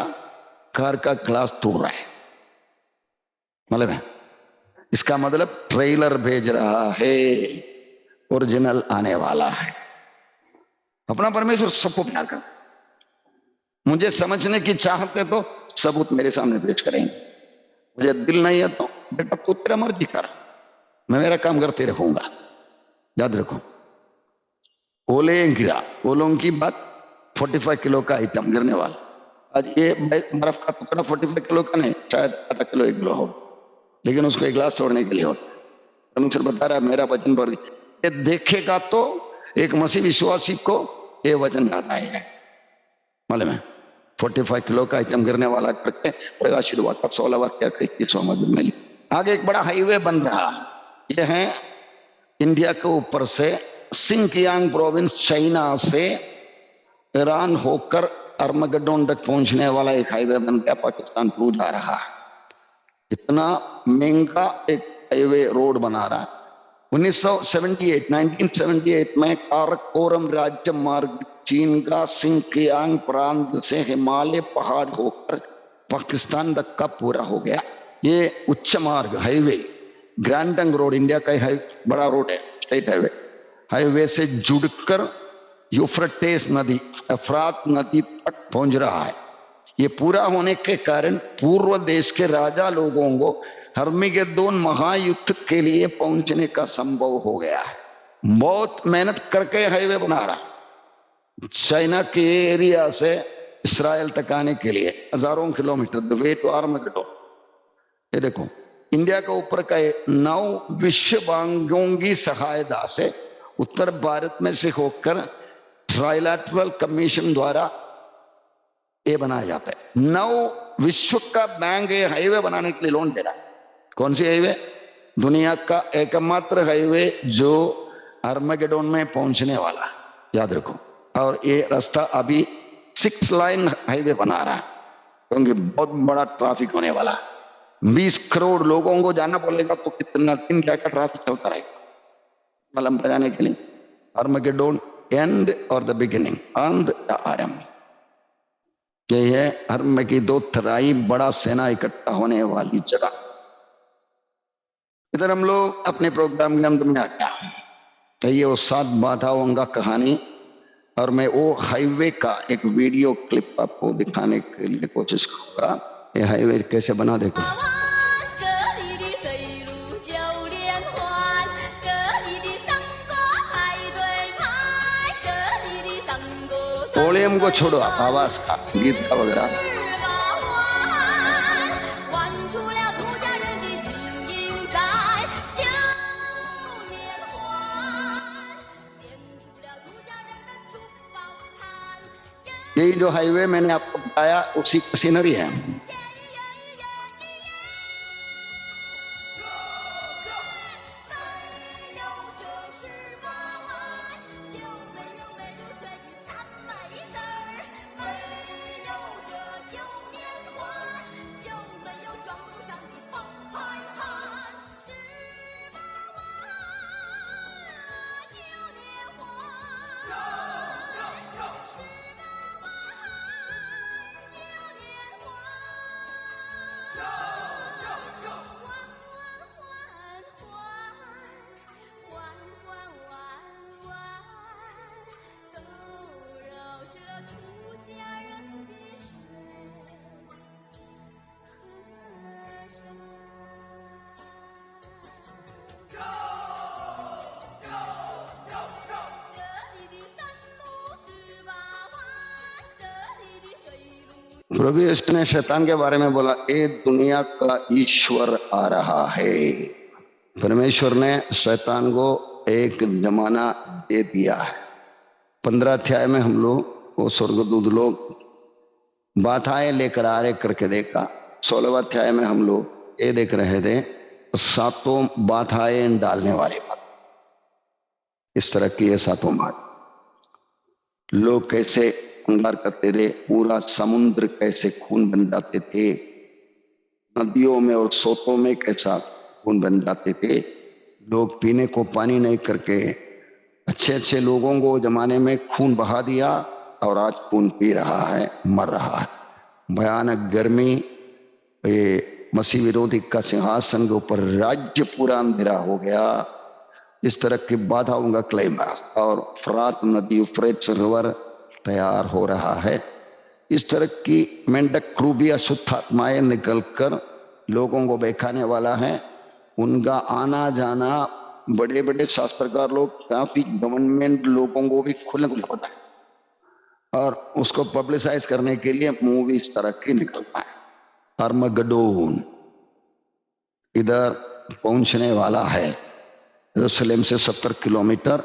कार का ग्लास तोड़ रहा है। मतलब है इसका मतलब ट्रेलर भेज रहा है, ओरिजिनल आने वाला है। अपना परमेश्वर सबको प्यार कर। मुझे समझने की चाहत है तो सबूत मेरे सामने पेश करेंगे। मुझे दिल नहीं है तो बेटा तू तेरा मर्जी कर, मैं मेरा काम करते रहूंगा। याद रखो, ओले गिरा, ओलों की बात 45 किलो का आइटम गिरने वाला। आज ये बर्फ का टुकड़ा 45 किलो का नहीं, शायद आधा किलो 1 किलो होगा, लेकिन उसको एक गिलास तोड़ने के लिए होता है। परमेश्वर बता रहा है मेरा वचन बढ़ ये देखेगा तो एक मसीह विश्वासी को ये वचन याद आएगा। मालूम है 45 किलो का आइटम गिरने वाला करके प्रकाशित वार्ता 16 वाक्य 21 में। आगे एक बड़ा हाईवे बन रहा है। यह है इंडिया के ऊपर से सिंकियांग प्रोविंस चाइना से ईरान होकर अर्मगेडोन तक पहुंचने वाला एक हाईवे बन गया। पाकिस्तान टू जा रहा है। इतना महंगा एक हाईवे रोड बना रहा है। 1978 में काराकोरम राज्य मार्ग चीन का सिंकियांग प्रांत से हिमालय पहाड़ होकर पाकिस्तान तक का पूरा हो गया। ये उच्च मार्ग हाईवे ग्रैंडंग रोड इंडिया का बड़ा रोड है, स्टेट हाईवे। हाईवे से जुड़कर यूफ्रेटिस नदी, अफरात नदी तक पहुंच रहा है। ये पूरा होने के कारण पूर्व देश के राजा लोगों को हर्मिगेदोन महायुद्ध के लिए पहुंचने का संभव हो गया है। बहुत मेहनत करके हाईवे बना रहा, चाइना के एरिया से इस्राएल तक आने के लिए हजारों किलोमीटर, द वे टू आर्मगेडोन। ये देखो इंडिया के ऊपर का 9 विश्व बैंकों की सहायता से उत्तर भारत में से होकर ट्राइलैटरल कमीशन द्वारा ये बनाया जाता है। 9 विश्व का बैंक ये हाईवे बनाने के लिए लोन दे रहा है। कौन सी हाईवे? दुनिया का एकमात्र हाईवे जो आर्मगेडोन में पहुंचने वाला, याद रखो। और ये रास्ता अभी 6 लाइन हाईवे बना रहा है, क्योंकि बहुत बड़ा ट्रैफिक होने वाला है। 20 करोड़ लोगों को जाना पड़ेगा तो कितना दिन क्या का ट्रैफिक चलता रहेगा मलम बजाने के लिए। आर्मगेडोन एंड और द बिगिनिंग, अंत या आरंभ। यही है हर्म की 2 थराई बड़ा सेना इकट्ठा होने वाली जगह। इधर हम लोग अपने प्रोग्राम के अंत में आ गया। तो ये वो 7 बाधाओं का कहानी, और मैं वो हाईवे का एक वीडियो क्लिप आपको दिखाने के लिए कोशिश करूंगा। ये हाईवे कैसे बना देखो। वॉल्यूम को छोड़ो आप, आवाज का, गीत का वगैरह। यही जो हाईवे मैंने आपको बताया उसी की सीनरी है। प्रभु यीशु ने शैतान के बारे में बोला, ए दुनिया का ईश्वर आ रहा है। परमेश्वर ने शैतान को एक जमाना दे दिया है। 15 अध्याय में हम लोग वो स्वर्गदूत लोग बाधाएं लेकर आ रहे करके देखा। 16वें अध्याय में हम लोग ये देख रहे थे 7 बाधाएं डालने वाली बात। इस तरह की ये 7 बात लोग कैसे अंगार करते थे, पूरा समुद्र कैसे खून बन जाते थे, नदियों में और सोतों में कैसा खून बन जाते थे। लोग पीने को पानी नहीं करके अच्छे अच्छे लोगों को जमाने में खून बहा दिया, और आज खून पी रहा है, मर रहा है। भयानक गर्मी, ये मसीह विरोधी का सिंहासन के ऊपर राज्य पूरा अंधेरा हो गया। इस तरह की बाधाओं का क्लाइमैक्स, और फरात नदी, यूफ्रेट्स रिवर तैयार हो रहा है। इस तरह की मेंढक क्रूबी अशुद्ध आत्माएं निकलकर लोगों को बहकाने वाला है। उनका आना जाना बड़े बड़े शास्त्रकार लोग, काफी गवर्नमेंट लोगों को भी खुले खुले पता है, और उसको पब्लिसाइज करने के लिए मूवी इस तरह की निकलता है। अर्मगडोन इधर पहुंचने वाला है, यरूशलेम से 70 किलोमीटर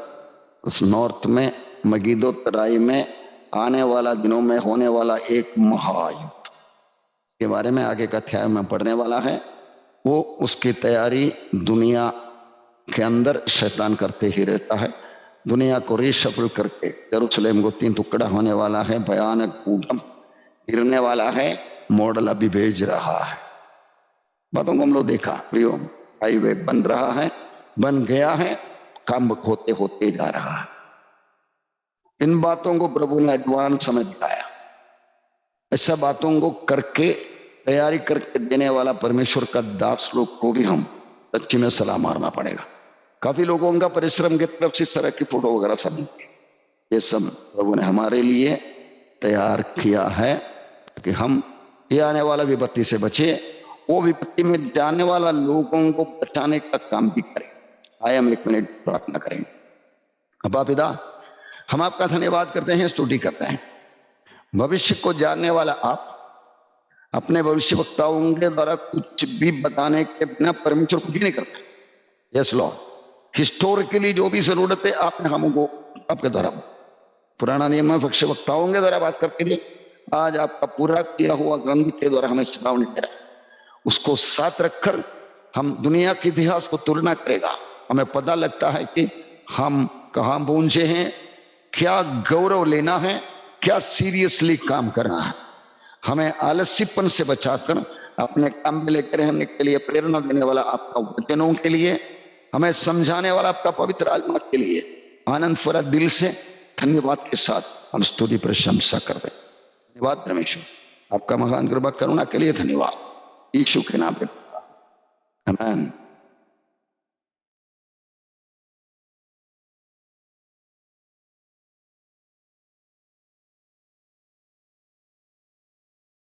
उस नॉर्थ में, मगिदो तराई में आने वाला दिनों में होने वाला एक महायुद्ध के बारे में आगे का अध्याय में पढ़ने वाला है। वो उसकी तैयारी दुनिया के अंदर शैतान करते ही रहता है। दुनिया को रीशफल करके यरूशलेम को 3 टुकड़ा होने वाला है, भयानक भूकंप गिरने वाला है, मॉडल अभी भेज रहा है। बातों को हम लोग देखा प्रियो, हाईवे बन रहा है, बन गया है, काम होते होते जा रहा है। इन बातों को प्रभु ने एडवांस समझ दिखाया। ऐसा बातों को करके तैयारी करके देने वाला परमेश्वर का दास लोग को भी हम सच्ची में सलाम मारना पड़ेगा। काफी लोगों का परिश्रम की तरफ से इस तरह की फोटो वगैरह सब, ये सब प्रभु ने हमारे लिए तैयार किया है कि हम ये आने वाला विपत्ति से बचे, वो विपत्ति में जाने वाला लोगों को बचाने का काम भी करें। आइए हम 1 मिनट प्रार्थना करेंगे। अब्बा पिता, हम आपका धन्यवाद करते हैं, स्तुति करते हैं। भविष्य को जानने वाला आप अपने भविष्य वक्ताओं के द्वारा कुछ भी बताने के बिना परमेश्वर कुछ भी नहीं करता। यस लॉर्ड, हिस्टोरिकली जो भी जरूरत है आपने हमको आपके द्वारा पुराना नियम में भविष्य वक्ताओं के द्वारा बात करके लिए आज आपका पूरा किया हुआ ग्रंथ के द्वारा हमें चेतावनी दे रहा है। उसको साथ रखकर हम दुनिया के इतिहास को तुलना करेगा, हमें पता लगता है कि हम कहाँ पहुंचे हैं, क्या गौरव लेना है, क्या सीरियसली काम करना है। हमें आलस्यपन से बचाकर अपने काम में लेकर रहने के लिए प्रेरणा देने वाला आपका वचनों के लिए, हमें समझाने वाला आपका पवित्र आत्मा के लिए आनंद भरा दिल से धन्यवाद के साथ हम स्तुति प्रशंसा कर रहे। धन्यवाद परमेश्वर, आपका महान कृपा करुणा के लिए धन्यवाद, यीशु के नाम पे आमीन।